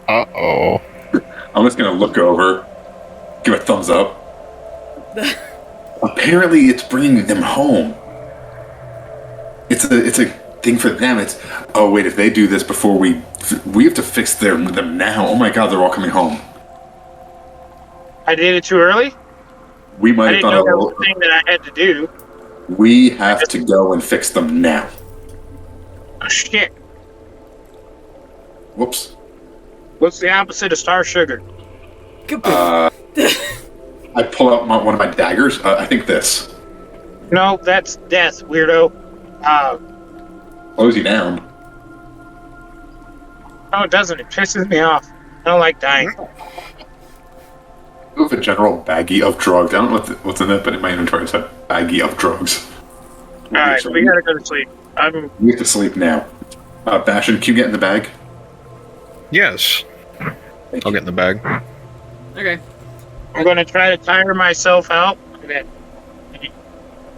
Uh-oh.
I'm just gonna look over, give a thumbs up. Apparently, it's bringing them home. It's a thing for them. It's, oh wait, if they do this before we have to fix them now. Oh my god, they're all coming home.
I did it too early?
We might
I
have
didn't
done
know that was the thing that I had to do.
We have to go and fix them now.
Oh, shit.
Whoops.
What's the opposite of star sugar?
I pull out one of my daggers. I think this.
No, that's death, weirdo.
Slows you down.
No, it doesn't. It pisses me off. I don't like dying.
I have a general baggie of drugs. I don't know what's in it, but in my inventory it's a baggie of drugs.
Alright, we gotta go to sleep.
We have to sleep now. Bastion, can you get in the bag?
Yes. I'll get in the bag.
Okay.
I'm gonna try to tire myself out.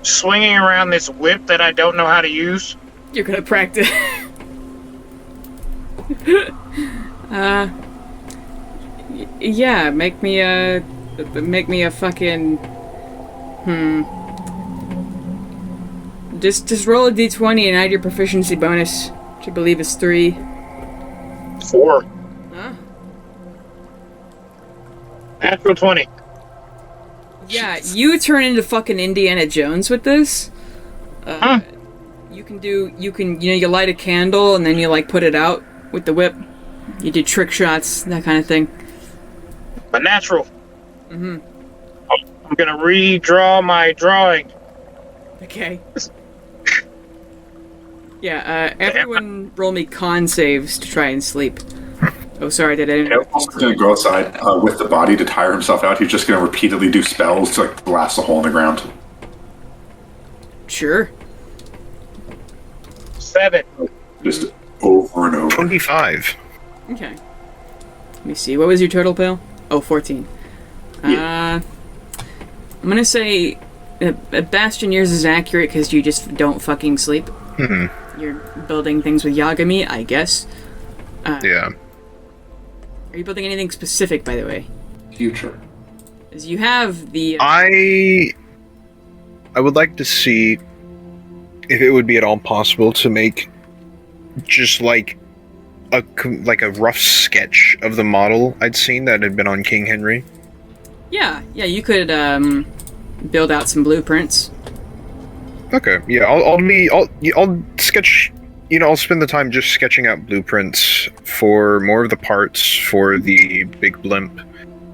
Swinging around this whip that I don't know how to use.
You're gonna practice. Yeah, make me a Make me a fucking... Just roll a d20 and add your proficiency bonus, which I believe is 3.
4.
Huh?
Natural 20.
Yeah, you turn into fucking Indiana Jones with this. You light a candle and then you, like, put it out with the whip. You do trick shots, that kind of thing.
A natural. I'm gonna redraw my drawing.
Okay. Yeah, everyone roll me con saves to try and sleep. Oh, sorry, did I...
He's going to go outside with the body to tire himself out. He's just going to repeatedly do spells to, like, blast a hole in the ground.
Sure.
7.
Just over and over.
25.
Okay. Let me see. What was your total, Pale? Oh, 14.
Yeah.
I'm gonna say Bastion yours is accurate because you just don't fucking sleep.
Mm-hmm.
You're building things with Yagami, I guess.
Yeah.
Are you building anything specific, by the way?
Future.
As you have the...
I would like to see if it would be at all possible to make just like a rough sketch of the model I'd seen that had been on King Henry.
Yeah, you could build out some blueprints.
Okay, yeah, I'll sketch. I'll spend the time just sketching out blueprints for more of the parts for the big blimp,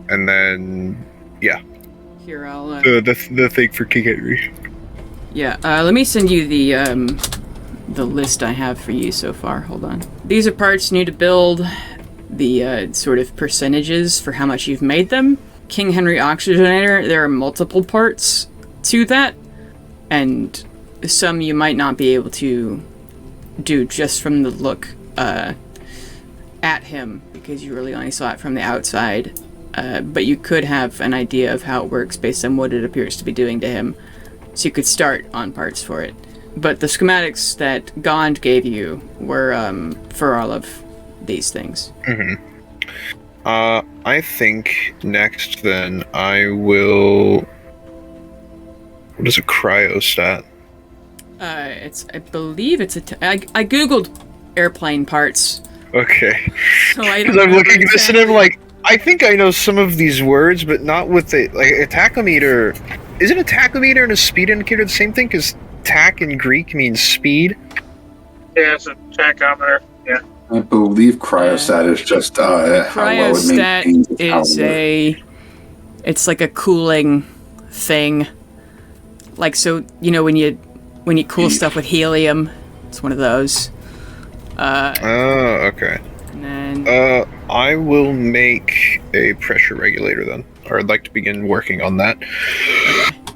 and then
Here, I'll
the thing for King Henry.
Yeah, let me send you the list I have for you so far. Hold on. These are parts you need to build. The sort of percentages for how much you've made them. King Henry Oxygenator, there are multiple parts to that, and some you might not be able to do just from the look at him, because you really only saw it from the outside. But you could have an idea of how it works based on what it appears to be doing to him. So you could start on parts for it. But the schematics that Gond gave you were for all of these things.
Mm-hmm. I think next then I will... What is a cryostat?
I believe it's I googled airplane parts.
Okay.
So I
Because
don't
I'm
know
looking at this and I'm
exactly.
like, I think I know some of these words, but not with the... Like, a tachometer... Isn't a tachometer and a speed indicator the same thing? Because tach in Greek means speed?
Yeah, it's a tachometer. Yeah.
I believe cryostat is just how well it
Cryostat
maintains its
is
power.
it's like a cooling thing. Like, so, when you cool stuff with helium, it's one of those.
Oh, okay.
And then
I will make a pressure regulator then. Or I'd like to begin working on that.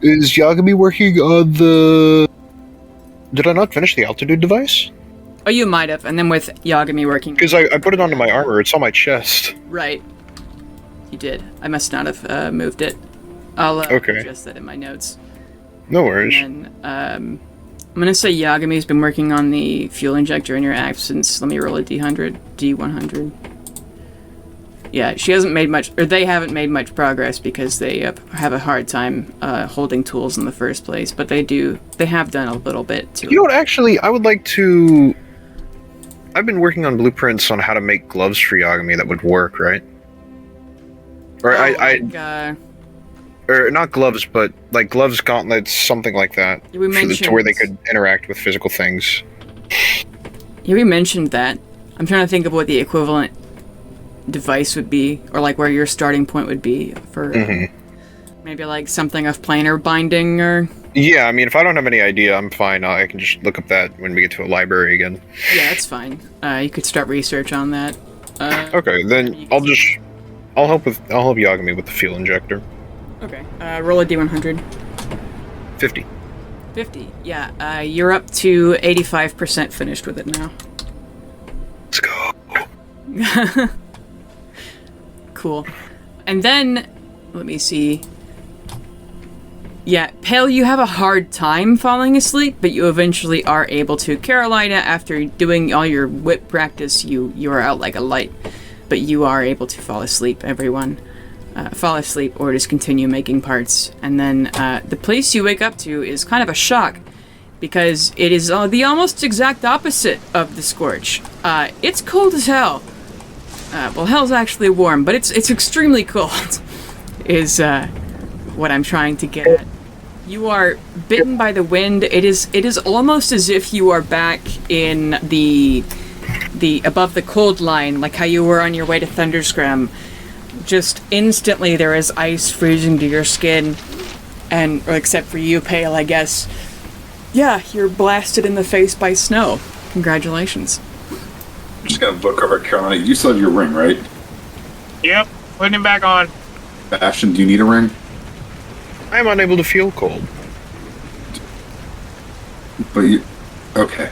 Is Yagami working on the... Did I not finish the altitude device?
oh, you might have. And then with Yagami working,
Because I put it onto my armor, it's on my chest.
right? You did. I must not have moved it. I'll
Okay.
adjust that in my notes.
No worries.
And then, I'm gonna say Yagami's been working on the fuel injector in your absence. Let me roll a D100. Yeah, she hasn't made much, or they haven't made much progress because they have a hard time holding tools in the first place. But they have done a little bit to it.
You know what, actually, I would like to... I've been working on blueprints on how to make gloves for Yagami that would work, right? Or or not gloves, but like gloves, gauntlets, something like that.
We mentioned
to where they could interact with physical things.
Yeah, we mentioned that. I'm trying to think of what the equivalent device would be, or like where your starting point would be for maybe like something of planar binding, or...
Yeah, I mean, if I don't have any idea, I'm fine. I can just look up that when we get to a library again.
Yeah, that's fine. You could start research on that.
Okay, then I'll help Yagami with the fuel injector.
Okay, roll a D100.
50.
50, yeah. You're up to 85% finished with it now.
Let's go.
Cool. And then, let me see. Yeah, Pale, you have a hard time falling asleep, but you eventually are able to. Carolina, after doing all your whip practice, you are out like a light. But you are able to fall asleep, everyone. fall asleep or just continue making parts. And then the place you wake up to is kind of a shock, because it is the almost exact opposite of the Scorch. It's cold as hell. Well, hell's actually warm, but it's extremely cold, is what I'm trying to get at. You are bitten by the wind. It is almost as if you are back in the above the cold line, like how you were on your way to Thunderscram. Just instantly there is ice freezing to your skin, or except for you, Pale, I guess. Yeah, you're blasted in the face by snow. Congratulations.
I'm just gonna look over at Carolina. You still have your ring, right?
Yep, putting him back on.
Bastion, do you need a ring?
I'm unable to feel cold.
But you... Okay.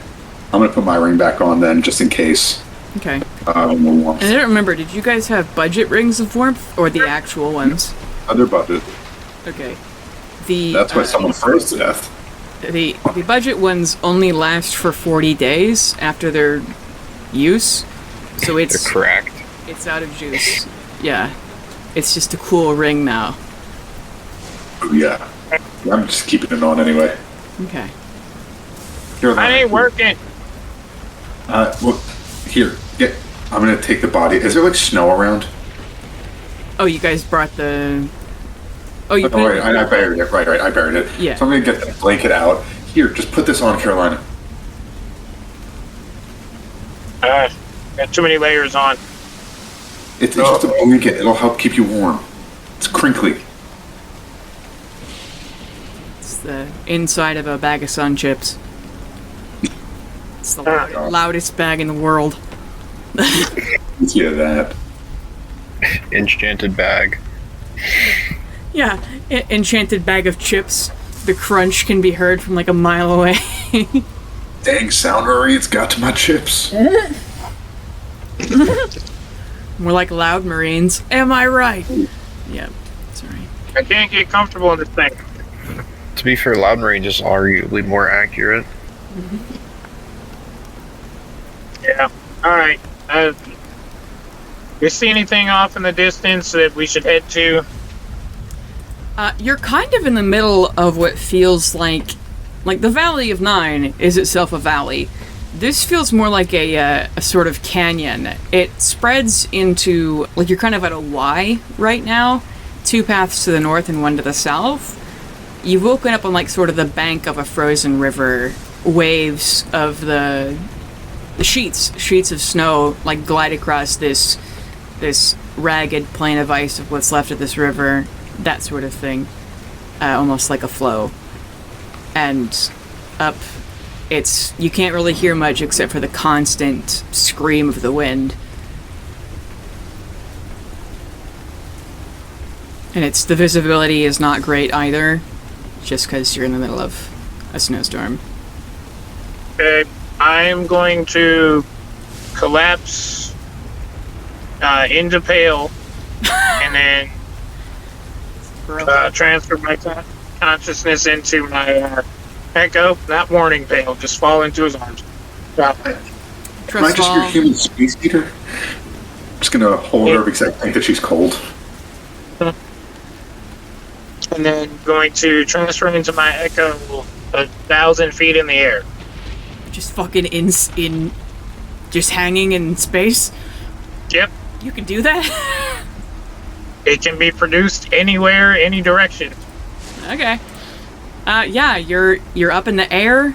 I'm gonna put my ring back on then, just in case.
Okay.
More warmth.
And I don't remember, did you guys have budget rings of warmth, or the actual ones?
Other budget.
Okay.
That's why someone froze to death.
The budget ones only last for 40 days after their use, so it's...
They're cracked.
It's out of juice. Yeah. It's just a cool ring now.
Yeah. I'm just keeping it on anyway.
Okay.
I ain't working.
Well, here. I'm gonna take the body. Is there like snow around?
Oh, you guys brought the... Oh, you
Oh, right, I buried it. Right, I buried it.
Yeah.
So I'm gonna get the blanket out. Here, just put this on, Carolina.
Got too many layers on.
It's just a blanket. It'll help keep you warm. It's crinkly.
It's the inside of a bag of Sun Chips. It's the loudest bag in the world.
Yeah, that.
Enchanted bag.
Yeah, enchanted bag of chips. The crunch can be heard from like a mile away.
Dang, sound marines got to my chips.
More like loud Marines. Am I right? Yeah, sorry.
I can't get comfortable in this thing.
To be fair, Loud Marine is arguably more accurate.
Yeah. Alright. You see anything off in the distance that we should head to?
You're kind of in the middle of what feels like the Valley of Nine is itself a valley. This feels more like a sort of canyon. It spreads into, like, you're kind of at a Y right now. 2 paths to the north and 1 to the south. You've woken up on, like, sort of the bank of a frozen river. Waves of the sheets of snow, like, glide across this ragged plain of ice of what's left of this river. That sort of thing. Almost like a flow. And up, you can't really hear much except for the constant scream of the wind. And the visibility is not great either, just because you're in the middle of a snowstorm.
Okay, I'm going to collapse into Pale, and then transfer my consciousness into my Echo, not warning Pale, just fall into his arms. Drop it.
Am I just your human space eater? I'm just gonna hold her because I think that she's cold.
And then going to transfer into my Echo 1,000 feet in the air.
Just fucking in just hanging in space?
Yep.
You can do that?
It can be produced anywhere, any direction.
Okay. Yeah, you're up in the air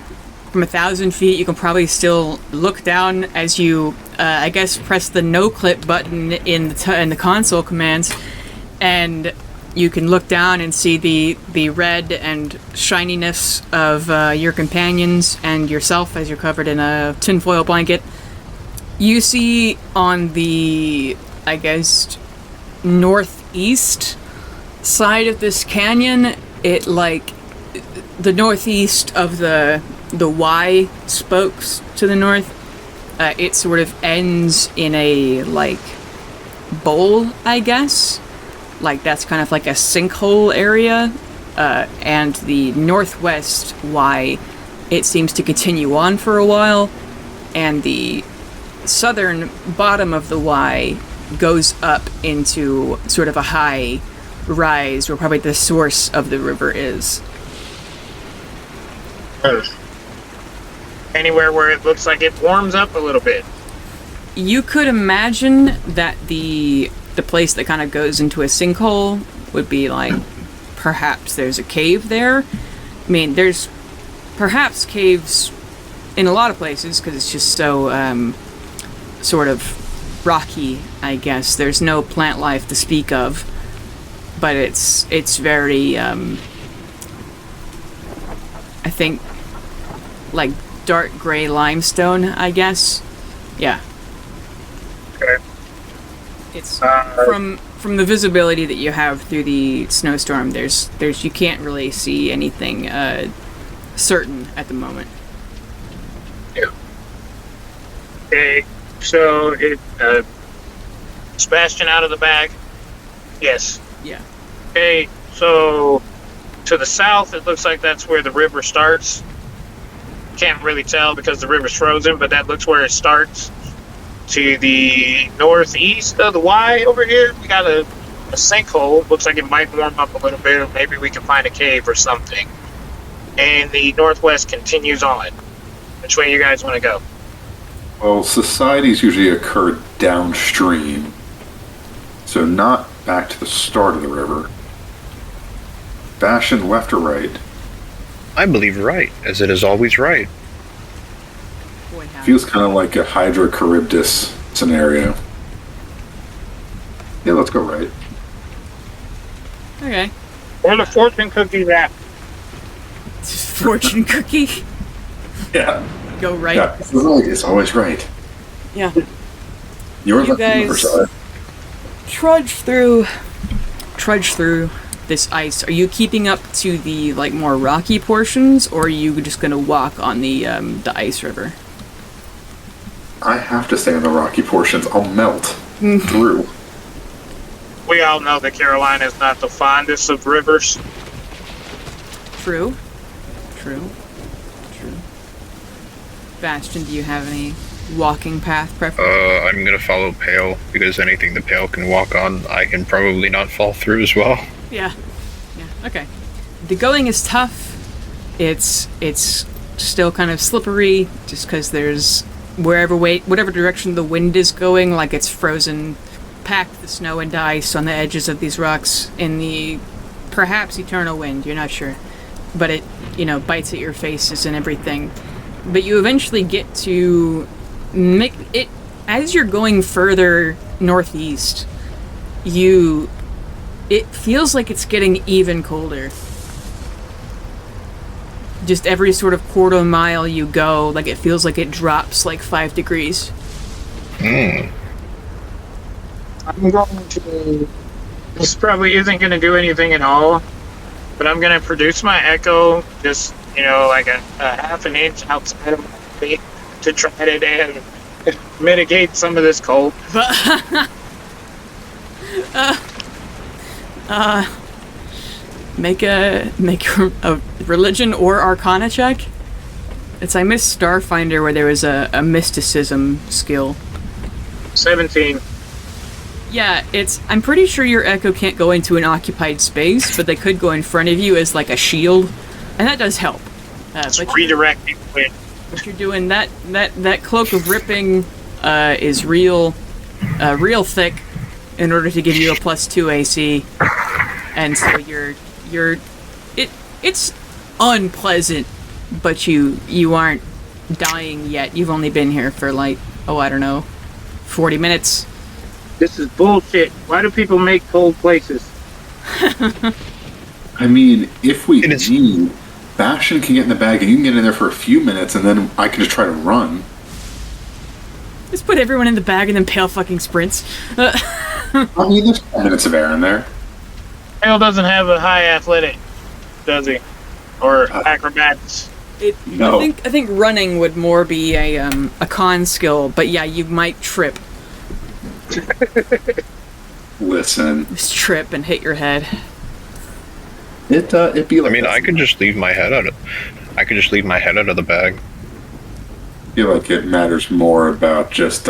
from 1,000 feet. You can probably still look down as you, I guess, press the no-clip button in the console commands, and you can look down and see the red and shininess of your companions and yourself as you're covered in a tinfoil blanket. You see on the, I guess, northeast side of this canyon, it like the northeast of the Y spokes to the north, it sort of ends in a like bowl, I guess. Like that's kind of like a sinkhole area, and the northwest Y, it seems to continue on for a while, and the southern bottom of the Y goes up into sort of a high rise where probably the source of the river is.
Anywhere where it looks like it warms up a little bit.
You could imagine that the place that kind of goes into a sinkhole would be like, perhaps there's a cave there. I mean, there's perhaps caves in a lot of places because it's just so sort of rocky, I guess. There's no plant life to speak of, but it's very I think like dark gray limestone, I guess. Yeah.
Okay.
It's from the visibility that you have through the snowstorm. There's you can't really see anything certain at the moment.
Yeah. Okay. So it Sebastian out of the bag. Yes.
Yeah.
Okay. So to the south, it looks like that's where the river starts. Can't really tell because the river's frozen, but that looks where it starts. To the northeast of the Y over here, we got a sinkhole. Looks like it might warm up a little bit, or maybe we can find a cave or something. And the northwest continues on. Which way you guys want to go?
Well, societies usually occur downstream, so not back to the start of the river. Bastion, left or right?
I believe right, as it is always right.
Feels kind of like a Hydra Charybdis scenario. Yeah, let's go right.
Okay.
Where the fortune cookies at?
Fortune cookie.
Yeah.
Go right.
Yeah, it's right. It's always right.
Yeah.
You're
You
left on the other
guys-
side.
Trudge through this ice. Are you keeping up to the like more rocky portions, or are you just gonna walk on the ice river?
I have to stay in the rocky portions. I'll melt through.
We all know that Carolina is not the fondest of rivers.
True. Bastion, do you have any walking path preference?
I'm gonna follow Pale, because anything the Pale can walk on, I can probably not fall through as well.
Yeah. Okay. The going is tough. It's still kind of slippery, just because there's whatever direction the wind is going, like it's frozen, packed the snow and ice on the edges of these rocks in the perhaps eternal wind. You're not sure, but it bites at your faces and everything. But you eventually get to make it as you're going further northeast. It feels like it's getting even colder. Just every sort of quarter mile you go, like it feels like it drops like 5 degrees.
I'm going to... This probably isn't going to do anything at all, but I'm going to produce my echo just, like a half an inch outside of my feet to try to mitigate some of this cold.
But make a religion or arcana check. I missed Starfinder where there was a mysticism skill.
17.
Yeah, I'm pretty sure your echo can't go into an occupied space, but they could go in front of you as like a shield, and that does help.
It's redirecting wind.
But you're doing that cloak of ripping is real thick in order to give you a +2 AC, and so it's unpleasant, but you aren't dying yet. You've only been here for like, I don't know, 40 minutes.
This is bullshit. Why do people make cold places?
I mean, if we need, Bastion can get in the bag and you can get in there for a few minutes and then I can just try to run.
Just put everyone in the bag and then Pale fucking sprints.
I mean, there's 10 minutes of air in there.
Pale doesn't have a high athletic, does he? Or acrobatics?
No.
I think running would more be a con skill, but yeah, you might trip.
Listen.
Just trip and hit your head.
It'd be like.
I mean, I could just leave my head out of the bag.
I feel like it matters more about just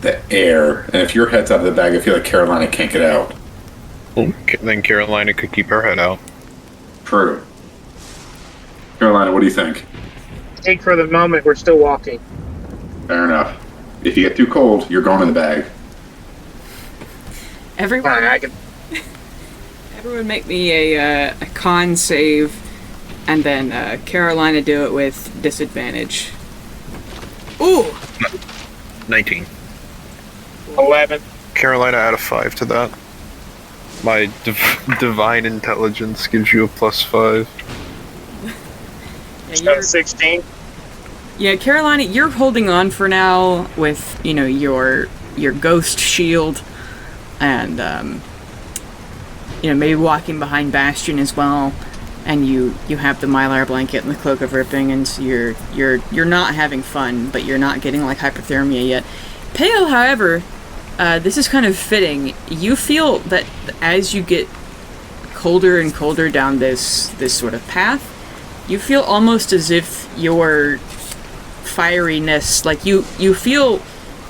the air. And if your head's out of the bag, I feel like Carolina can't get out.
Well, then Carolina could keep her head out.
True. Carolina, what do you think?
I think for the moment we're still walking.
Fair enough. If you get too cold, you're going in the bag.
Everyone,
Fine, I can.
everyone make me a con save, and then Carolina do it with disadvantage. Ooh!
19.
11.
Carolina add a 5 to that. My divine intelligence gives you a +5.
Yeah,
16.
yeah, Carolina, you're holding on for now with, your ghost shield, and, maybe walking behind Bastion as well, and you have the Mylar blanket and the Cloak of Ripping, and so you're not having fun, but you're not getting, hypothermia yet. Pale, however, this is kind of fitting. You feel that as you get colder and colder down this sort of path, you feel almost as if your fieriness, you feel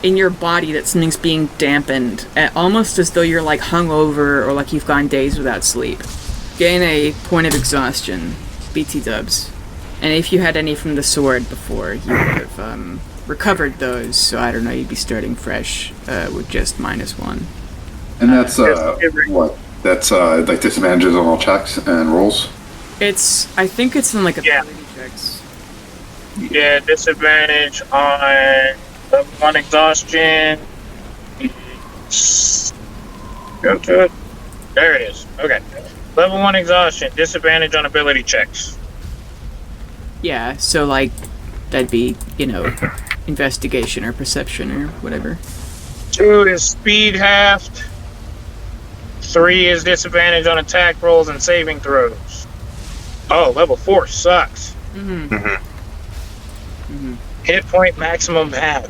in your body that something's being dampened, almost as though you're hungover or you've gone days without sleep. Gain a point of exhaustion, BT dubs. And if you had any from the sword before, you would have recovered those, so I don't know, you'd be starting fresh with just -1.
And that's, what? That's, disadvantages on all checks and rolls?
I think it's in ability
Yeah.
checks.
Yeah, disadvantage on level 1 exhaustion. Go to it. There it is. Okay. Level 1 exhaustion, disadvantage on ability checks.
Yeah, so that'd be, investigation or perception or whatever.
2 is speed halved. 3 is disadvantage on attack rolls and saving throws. Oh, level 4 sucks. Hit point maximum half.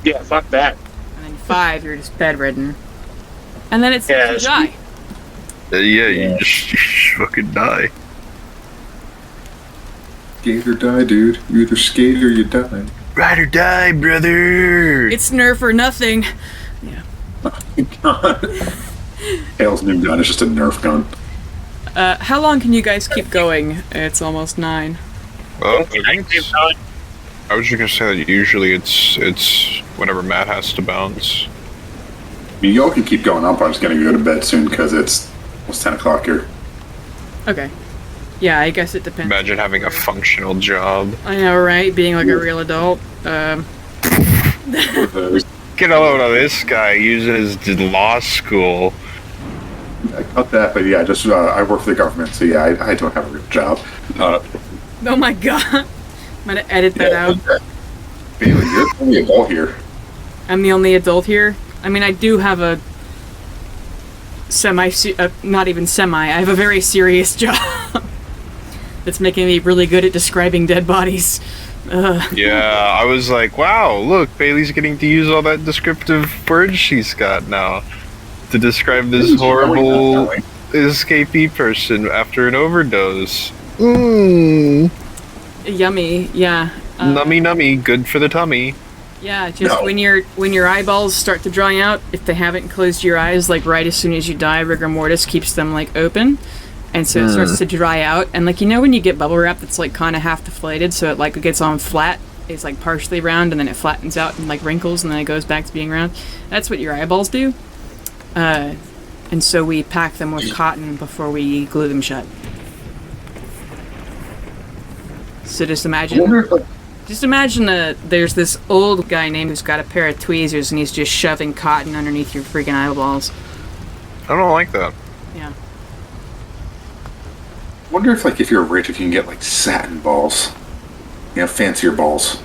Yeah, fuck that.
And then 5, you're just bedridden. And then it's
Yeah,
you
it's-
die.
Yeah, you just fucking die.
Skate or die, dude. You either skate or you die.
Ride or die, brother!
It's Nerf or nothing.
Hale's new gun is just a Nerf gun.
How long can you guys keep going? It's almost 9.
Well,
I
I was just gonna say that usually it's whenever Matt has to bounce.
Y'all can keep going. I'm probably just gonna go to bed soon because it's almost 10 o'clock here.
Okay. Yeah, I guess it depends.
Imagine having a functional job.
I know, right? Being a real adult.
Get a load of this guy using his law school.
I cut that, but yeah, just I work for the government, so yeah, I don't have a real job.
Oh my god. I'm gonna edit that out.
Bailey, you're the only adult here.
I'm the only adult here. I mean, I do have a not even semi, I have a very serious job that's making me really good at describing dead bodies.
Yeah, I was like, wow, look, Bailey's getting to use all that descriptive words she's got now to describe this horrible escapee person after an overdose.
Yummy, yeah.
Nummy nummy, good for the tummy.
Yeah, just when your eyeballs start to dry out, if they haven't closed your eyes right as soon as you die, rigor mortis keeps them open, and so it starts to dry out. And when you get bubble wrap that's kind of half deflated, so it gets on flat, it's partially round, and then it flattens out and wrinkles, and then it goes back to being round. That's what your eyeballs do. And so we pack them with cotton before we glue them shut. So just imagine. Just imagine there's this old guy named who's got a pair of tweezers and he's just shoving cotton underneath your freaking eyeballs.
I don't like that.
Yeah.
Wonder if you're rich, if you can get satin balls, fancier balls.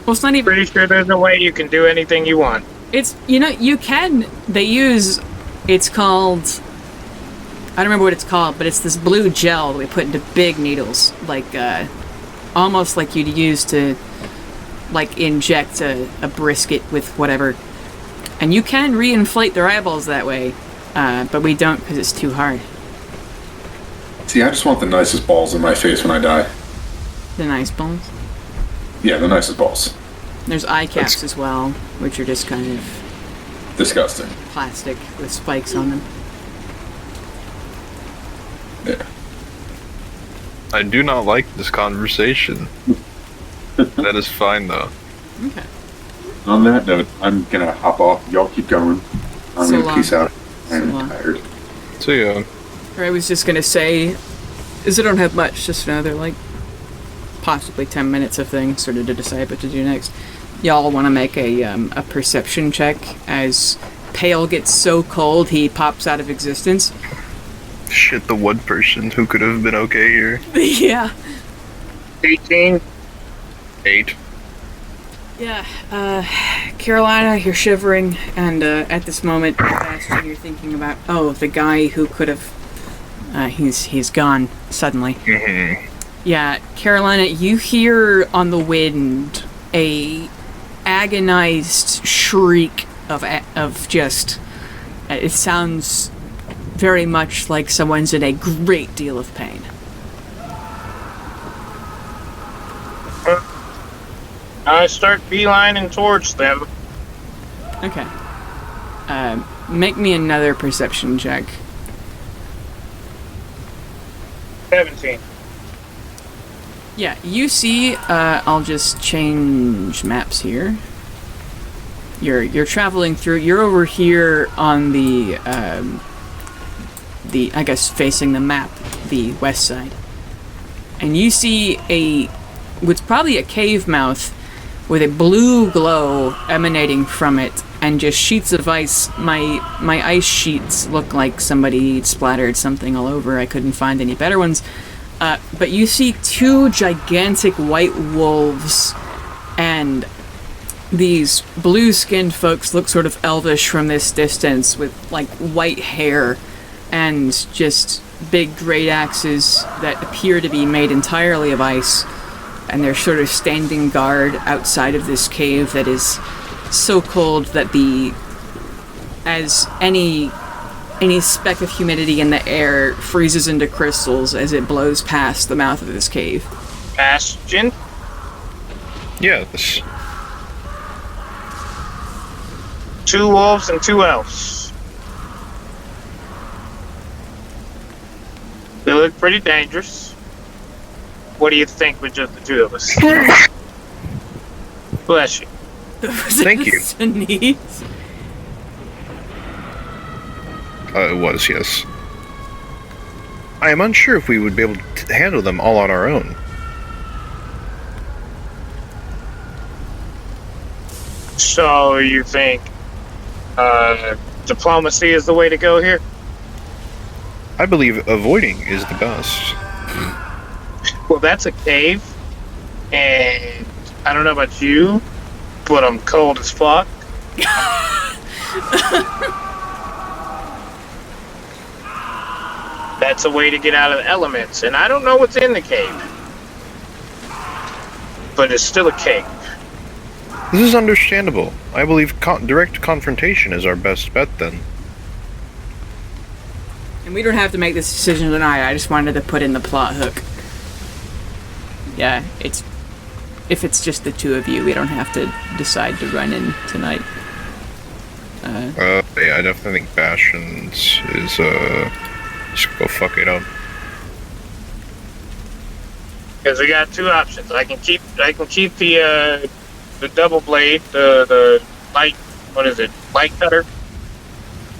Well, it's not even.
pretty sure there's a way you can do anything you want.
It's you can. They use. It's called. I don't remember what it's called, but it's this blue gel that we put into big needles, almost like you'd use to. Inject a brisket with whatever. And you can reinflate their eyeballs that way, but we don't because it's too hard.
See, I just want the nicest balls in my face when I die.
The nice balls.
Yeah, the nicest balls.
There's eye caps as well, which are just kind of
Disgusting.
plastic with spikes on them.
Yeah.
I do not like this conversation. That is fine, though.
Okay.
On that note, I'm gonna hop off. Y'all keep going. I'm
So
gonna
long.
peace out.
So
I'm
long.
tired.
So yeah,
I was just gonna say, is I don't have much, just another, like, possibly 10 minutes of things, sort of to decide what to do next. Y'all want to make a perception check as Pale gets so cold he pops out of existence?
shit, the one person who could have been okay here.
Yeah.
18.
8.
Yeah, Carolina, you're shivering, and at this moment, Bastion, you're thinking about, oh, the guy who could have, he's gone suddenly.
Mm-hmm.
Yeah, Carolina, you hear on the wind a agonized shriek of just, it sounds very much like someone's in a great deal of pain.
I start beelining towards them.
Okay. Make me another perception check.
17.
Yeah, you see, I'll just change maps here. You're traveling through, you're over here on the, I guess facing the map, the west side. And you see what's probably a cave mouth with a blue glow emanating from it, and just sheets of ice. My ice sheets look like somebody splattered something all over. I couldn't find any better ones. But you see 2 gigantic white wolves, and these blue-skinned folks look sort of elvish from this distance, with like white hair and just big great axes that appear to be made entirely of ice. And they're sort of standing guard outside of this cave that is so cold that as any speck of humidity in the air freezes into crystals as it blows past the mouth of this cave.
Bastion?
Yes.
2 wolves and 2 elves. They look pretty dangerous. What do you think with just the 2 of us? Bless you.
Thank you.
Sneeze.
It was, yes. I am unsure if we would be able to handle them all on our own.
So you think diplomacy is the way to go here?
I believe avoiding is the best.
Well, that's a cave, and I don't know about you, but I'm cold as fuck. That's a way to get out of the elements, and I don't know what's in the cave. But it's still a cave.
This is understandable. I believe direct confrontation is our best bet then.
And we don't have to make this decision tonight. I just wanted to put in the plot hook. Yeah, if it's just the 2 of you, we don't have to decide to run in tonight.
Yeah, I definitely think Bastion's is, just go fuck it up.
Because we got 2 options. I can keep the double blade, the light, what is it, light cutter.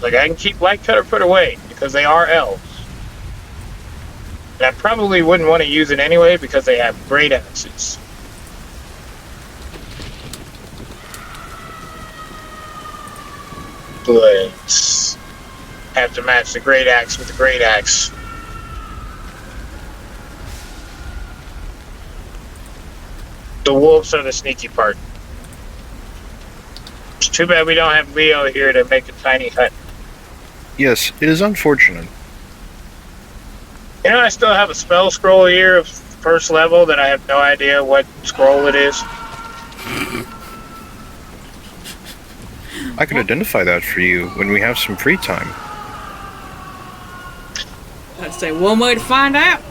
Like, I can keep light cutter put away because they are elves. And I probably wouldn't want to use it anyway because they have great axes. But have to match the great axe with the great axe. The wolves are the sneaky part. It's too bad we don't have Leo here to make a tiny hut.
Yes, it is unfortunate.
You know, I still have a spell scroll here of first level that I have no idea what scroll it is.
I can identify that for you when we have some free time.
I'd say one way to find out.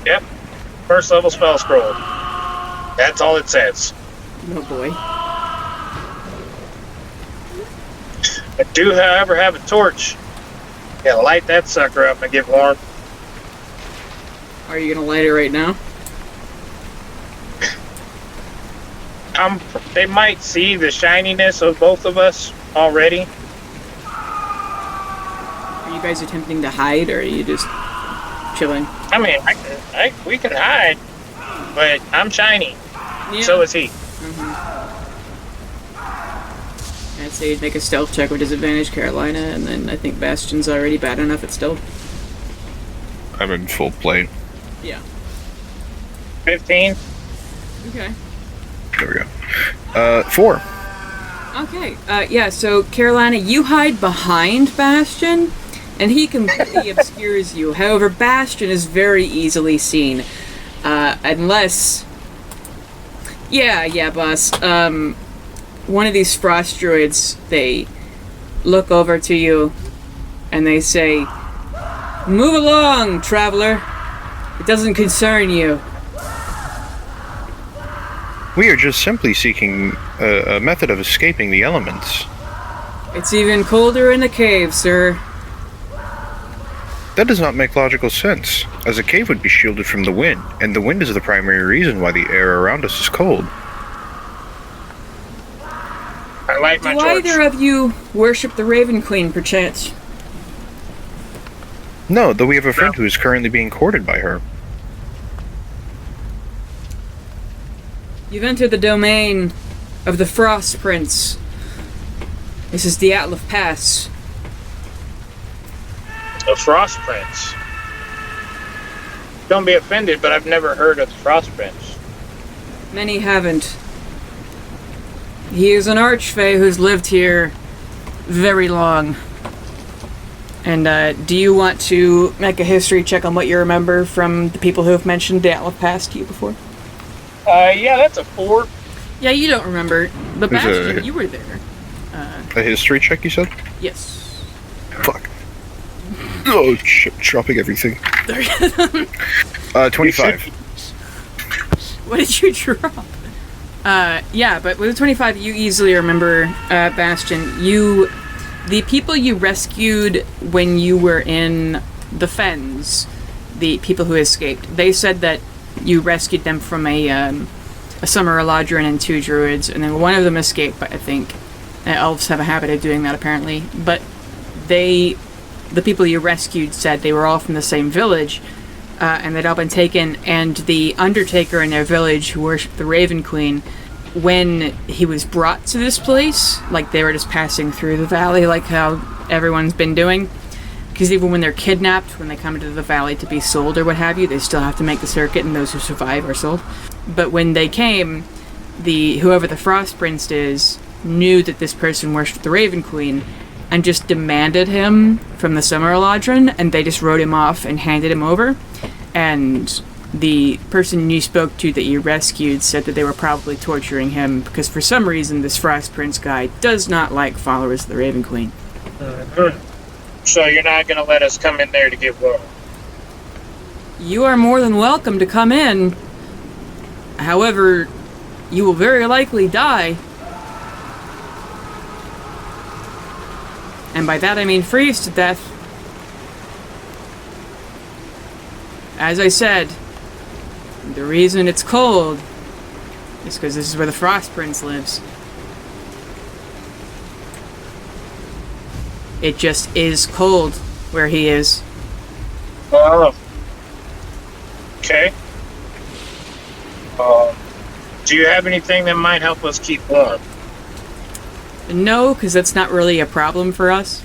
Yep. First level spell scroll. That's all it says.
Oh boy.
I do, however, have a torch. Yeah, light that sucker up and get warm.
Are you gonna light it right now?
They might see the shininess of both of us already.
Are you guys attempting to hide, or are you just chilling?
I mean, we can hide, but I'm shiny.
Yeah.
So is he.
I'd say you'd make a stealth check with disadvantage, Carolina, and then I think Bastion's already bad enough at stealth.
I'm in full plate.
Yeah.
15.
Okay.
There we go. 4.
Okay, yeah, so Carolina, you hide behind Bastion, and he completely obscures you. However, Bastion is very easily seen, unless... Yeah, boss. One of these frost druids, they look over to you, and they say, "Move along, traveler. It doesn't concern you."
We are just simply seeking a method of escaping the elements.
It's even colder in the cave, sir.
That does not make logical sense, as a cave would be shielded from the wind, and the wind is the primary reason why the air around us is cold.
I light my
Do
torch.
either of you worship the Raven Queen, perchance?
No, though we have a friend who is currently being courted by her.
You've entered the domain of the Frost Prince. This is the Atlif Pass.
The Frost Prince. Don't be offended, but I've never heard of the Frost Prince.
Many haven't. He is an archfey who's lived here very long. And, do you want to make a history check on what you remember from the people who have mentioned the Atlif Pass to you before?
Yeah, that's a 4.
Yeah, you don't remember. But
There's
Bastion,
a-
you were there.
A history check, you said?
Yes.
Fuck. Oh, shit, dropping everything. 25.
What did you drop? Yeah, but with a 25, you easily remember, Bastion. The people you rescued when you were in the Fens, the people who escaped, they said that you rescued them from a Summer Eladrin and 2 druids, and then one of them escaped, but I think elves have a habit of doing that, apparently. But the people you rescued said they were all from the same village, and they'd all been taken, and the Undertaker in their village, who worshipped the Raven Queen, when he was brought to this place, like they were just passing through the valley, like how everyone's been doing, because even when they're kidnapped, when they come into the valley to be sold or what have you, they still have to make the circuit, and those who survive are sold. But when they came, whoever the Frost Prince is knew that this person worshipped the Raven Queen, and just demanded him from the Summer Eladrin, and they just wrote him off and handed him over. And the person you spoke to that you rescued said that they were probably torturing him because for some reason this Frost Prince guy does not like followers of the Raven Queen.
So you're not going to let us come in there to get warm?
You are more than welcome to come in. However, you will very likely die. And by that I mean freeze to death. As I said, the reason it's cold is because this is where the Frost Prince lives. It just is cold where he is.
Oh. Okay. Do you have anything that might help us keep warm?
No, because that's not really a problem for us.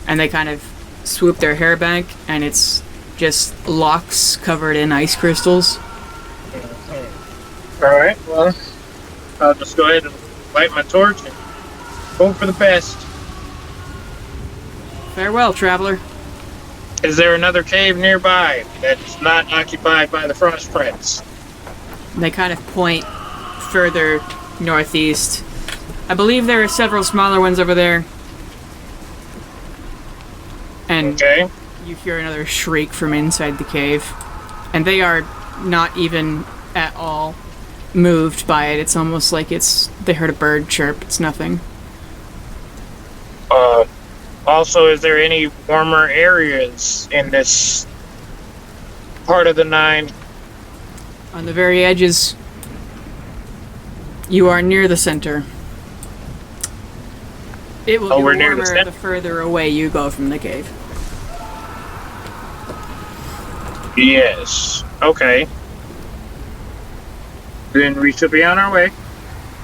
And they kind of swoop their hair back, and it's just locks covered in ice crystals.
Alright, well, I'll just go ahead and light my torch and hope for the best.
Farewell, traveler.
Is there another cave nearby that's not occupied by the Frost Prince?
And they kind of point further northeast. I believe there are several smaller ones over there. And
Okay.
you hear another shriek from inside the cave. And they are not even at all moved by it. It's almost like they heard a bird chirp. It's nothing.
Also, is there any warmer areas in this part of the Nine?
On the very edges, you are near the center. It will be
we're near the
warmer
center?
the further away you go from the cave.
Yes. Okay. Then we should be on our way.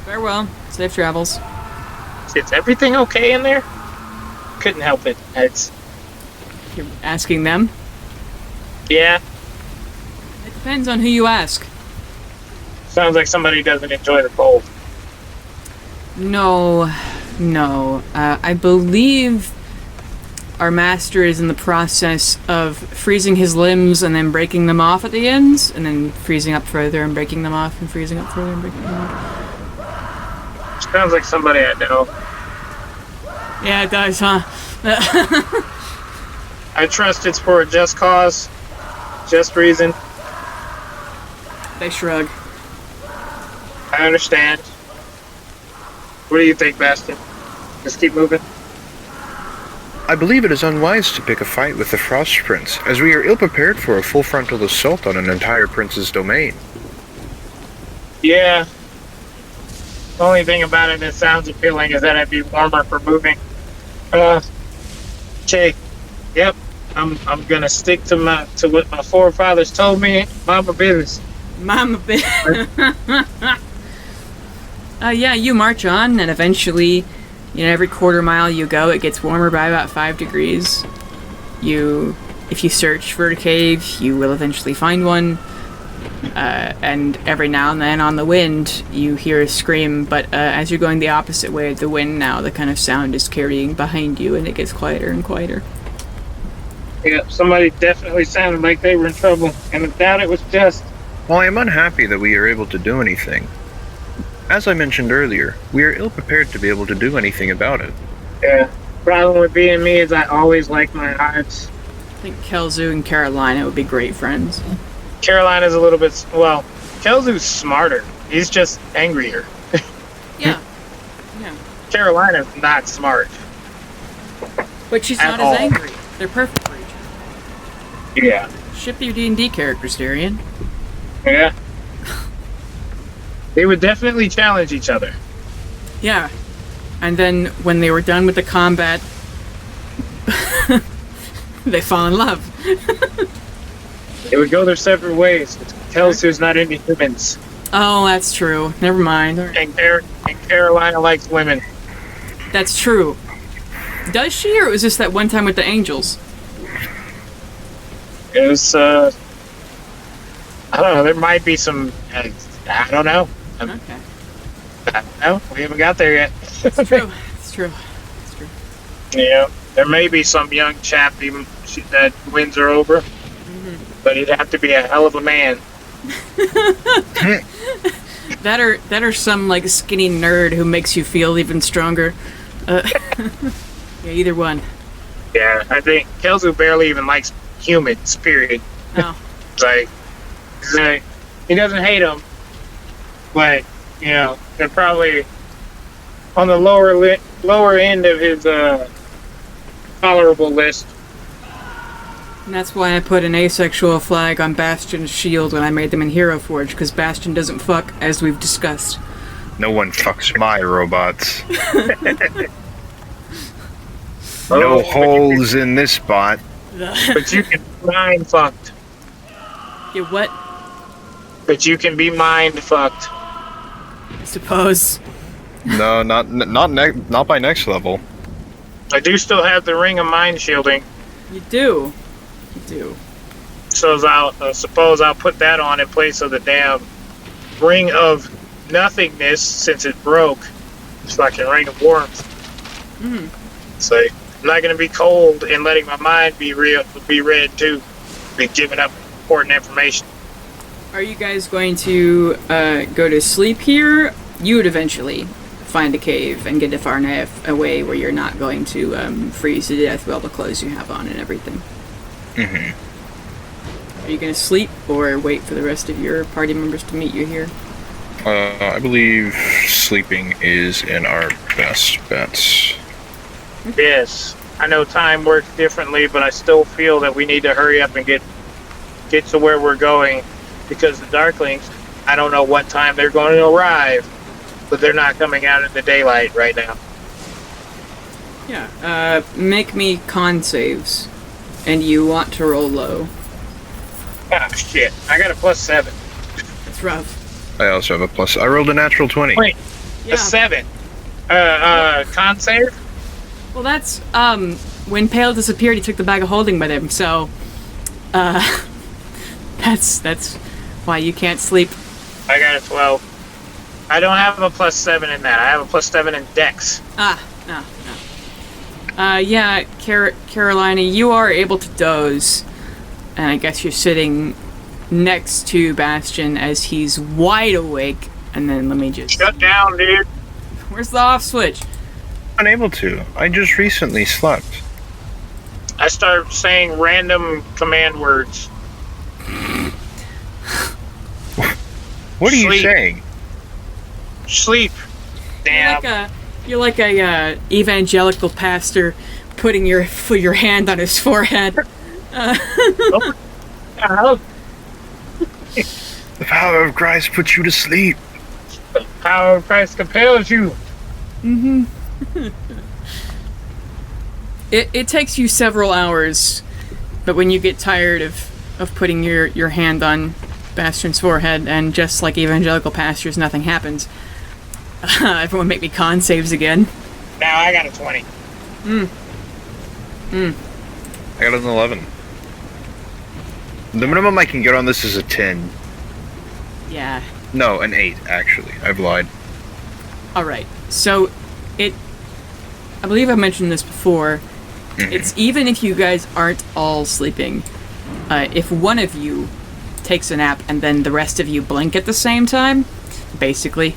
Farewell. Safe travels.
Is everything okay in there? Couldn't help it.
You're asking them?
Yeah.
It depends on who you ask.
Sounds like somebody doesn't enjoy the cold.
No. I believe our master is in the process of freezing his limbs and then breaking them off at the ends, and then freezing up further and breaking them off, and freezing up further and breaking them off.
Sounds like somebody I know.
Yeah, it does, huh?
I trust it's for a just cause, just reason.
They shrug.
I understand. What do you think, Bastion? Just keep moving?
I believe it is unwise to pick a fight with the Frost Prince, as we are ill-prepared for a full frontal assault on an entire prince's domain.
Yeah. The only thing about it that sounds appealing is that I'd be warmer for moving. Okay. Yep. I'm gonna stick to what my forefathers told me. Mama business.
Mama yeah, you march on, and eventually, every quarter mile you go, it gets warmer by about 5 degrees. If you search for a cave, you will eventually find one. And every now and then on the wind, you hear a scream, but as you're going the opposite way of the wind now, the kind of sound is carrying behind you, and it gets quieter and quieter.
Yeah, somebody definitely sounded like they were in trouble, and I doubt it was just.
While I am unhappy that we are able to do anything, as I mentioned earlier, we are ill-prepared to be able to do anything about it.
Yeah. Problem with being me is I always like my odds.
I think Kelzu and Carolina would be great friends.
Carolina's a little bit, well, Kelzu's smarter. He's just angrier.
Yeah.
Carolina's not smart.
But she's
At
not
all.
as angry. They're perfect for each other.
Yeah.
Ship your D&D characters, Darian.
Yeah. They would definitely challenge each other.
Yeah. And then when they were done with the combat, they fall in love.
They would go their separate ways. Kelsu's not into humans.
Oh, that's true. Never mind.
And Carolina likes women.
That's true. Does she, or was this that one time with the angels?
It was, I don't know, there might be some, I don't know.
Okay.
I don't know. We haven't got there yet.
It's true. It's true. It's true.
Yeah. There may be some young chap that wins her over. But he'd have to be a hell of a man.
That or some like skinny nerd who makes you feel even stronger. Yeah, either one.
Yeah, I think Kelzu barely even likes humans, period.
Oh.
It's like, he doesn't hate them, but, they're probably on the lower end of his tolerable list.
And that's why I put an asexual flag on Bastion's shield when I made them in Hero Forge, because Bastion doesn't fuck, as we've discussed.
No one fucks my robots. No holes in this bot.
But you can be mind fucked.
You what?
But you can be mind fucked.
I suppose.
No, not by next level.
I do still have the ring of mind shielding.
You do. You do.
So I'll suppose I'll put that on in place of the damn ring of nothingness since it broke. It's like a ring of warmth. So I'm not gonna be cold and letting my mind be red too. Be giving up important information.
Are you guys going to go to sleep here? You would eventually find a cave and get to far enough away where you're not going to freeze to death with all the clothes you have on and everything. Are you going to sleep or wait for the rest of your party members to meet you here?
I believe sleeping is in our best bets.
Yes. I know time works differently, but I still feel that we need to hurry up and get to where we're going, because the Darklings, I don't know what time they're going to arrive, but they're not coming out in the daylight right now.
Yeah, make me con saves, and you want to roll low.
Ah, shit. I got a +7.
That's rough.
I also have a plus. I rolled a natural 20.
Wait,
Yeah.
a 7. Con save?
Well, that's, when Pale disappeared, he took the bag of holding with him, so, that's why you can't sleep.
I got a 12. I don't have a +7 in that. I have a +7 in Dex.
No. Yeah, Carolina, you are able to doze, and I guess you're sitting next to Bastion as he's wide awake, and then let me just...
Shut down, dude.
Where's the off switch?
Unable to. I just recently slept.
I start saying random command words.
What are you
Sleep.
saying?
Sleep. Damn.
You're like a evangelical pastor putting your hand on his forehead.
Oh.
The power of Christ puts you to sleep.
The power of Christ compels you.
Mm-hmm. It takes you several hours, but when you get tired of putting your hand on Bastion's forehead, and just like evangelical pastors, nothing happens. Everyone make me con saves again.
Now I got a 20.
I got an 11. The minimum I can get on this is a 10.
Yeah.
No, an 8, actually. I've lied.
Alright, so I believe I mentioned this before. It's even if you guys aren't all sleeping, if one of you takes a nap and then the rest of you blink at the same time, basically.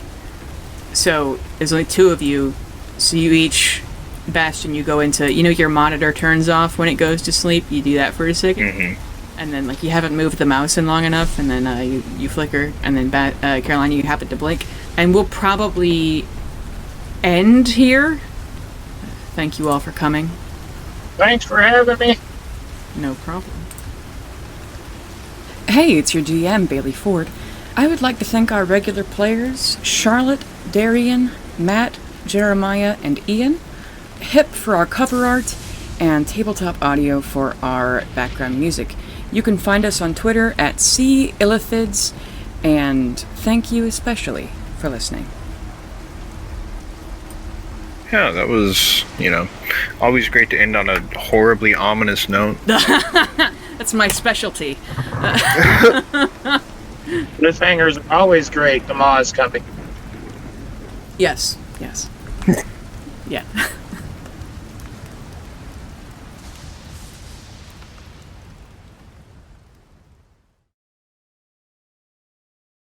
So there's only 2 of you, so you each, Bastion, you go into, your monitor turns off when it goes to sleep, you do that for a second, and then you haven't moved the mouse in long enough, and then you flicker, and then Carolina, you happen to blink, and we'll probably end here. Thank you all for coming.
Thanks for having me.
No problem. Hey, it's your GM, Bailey Ford. I would like to thank our regular players, Charlotte, Darian, Matt, Jeremiah, and Ian, Hip for our cover art, and Tabletop Audio for our background music. You can find us on Twitter at @Illithids, and thank you especially for listening.
Yeah, that was, always great to end on a horribly ominous note.
That's my specialty.
Cliffhangers are always great. The Maw is coming.
Yes. Yeah.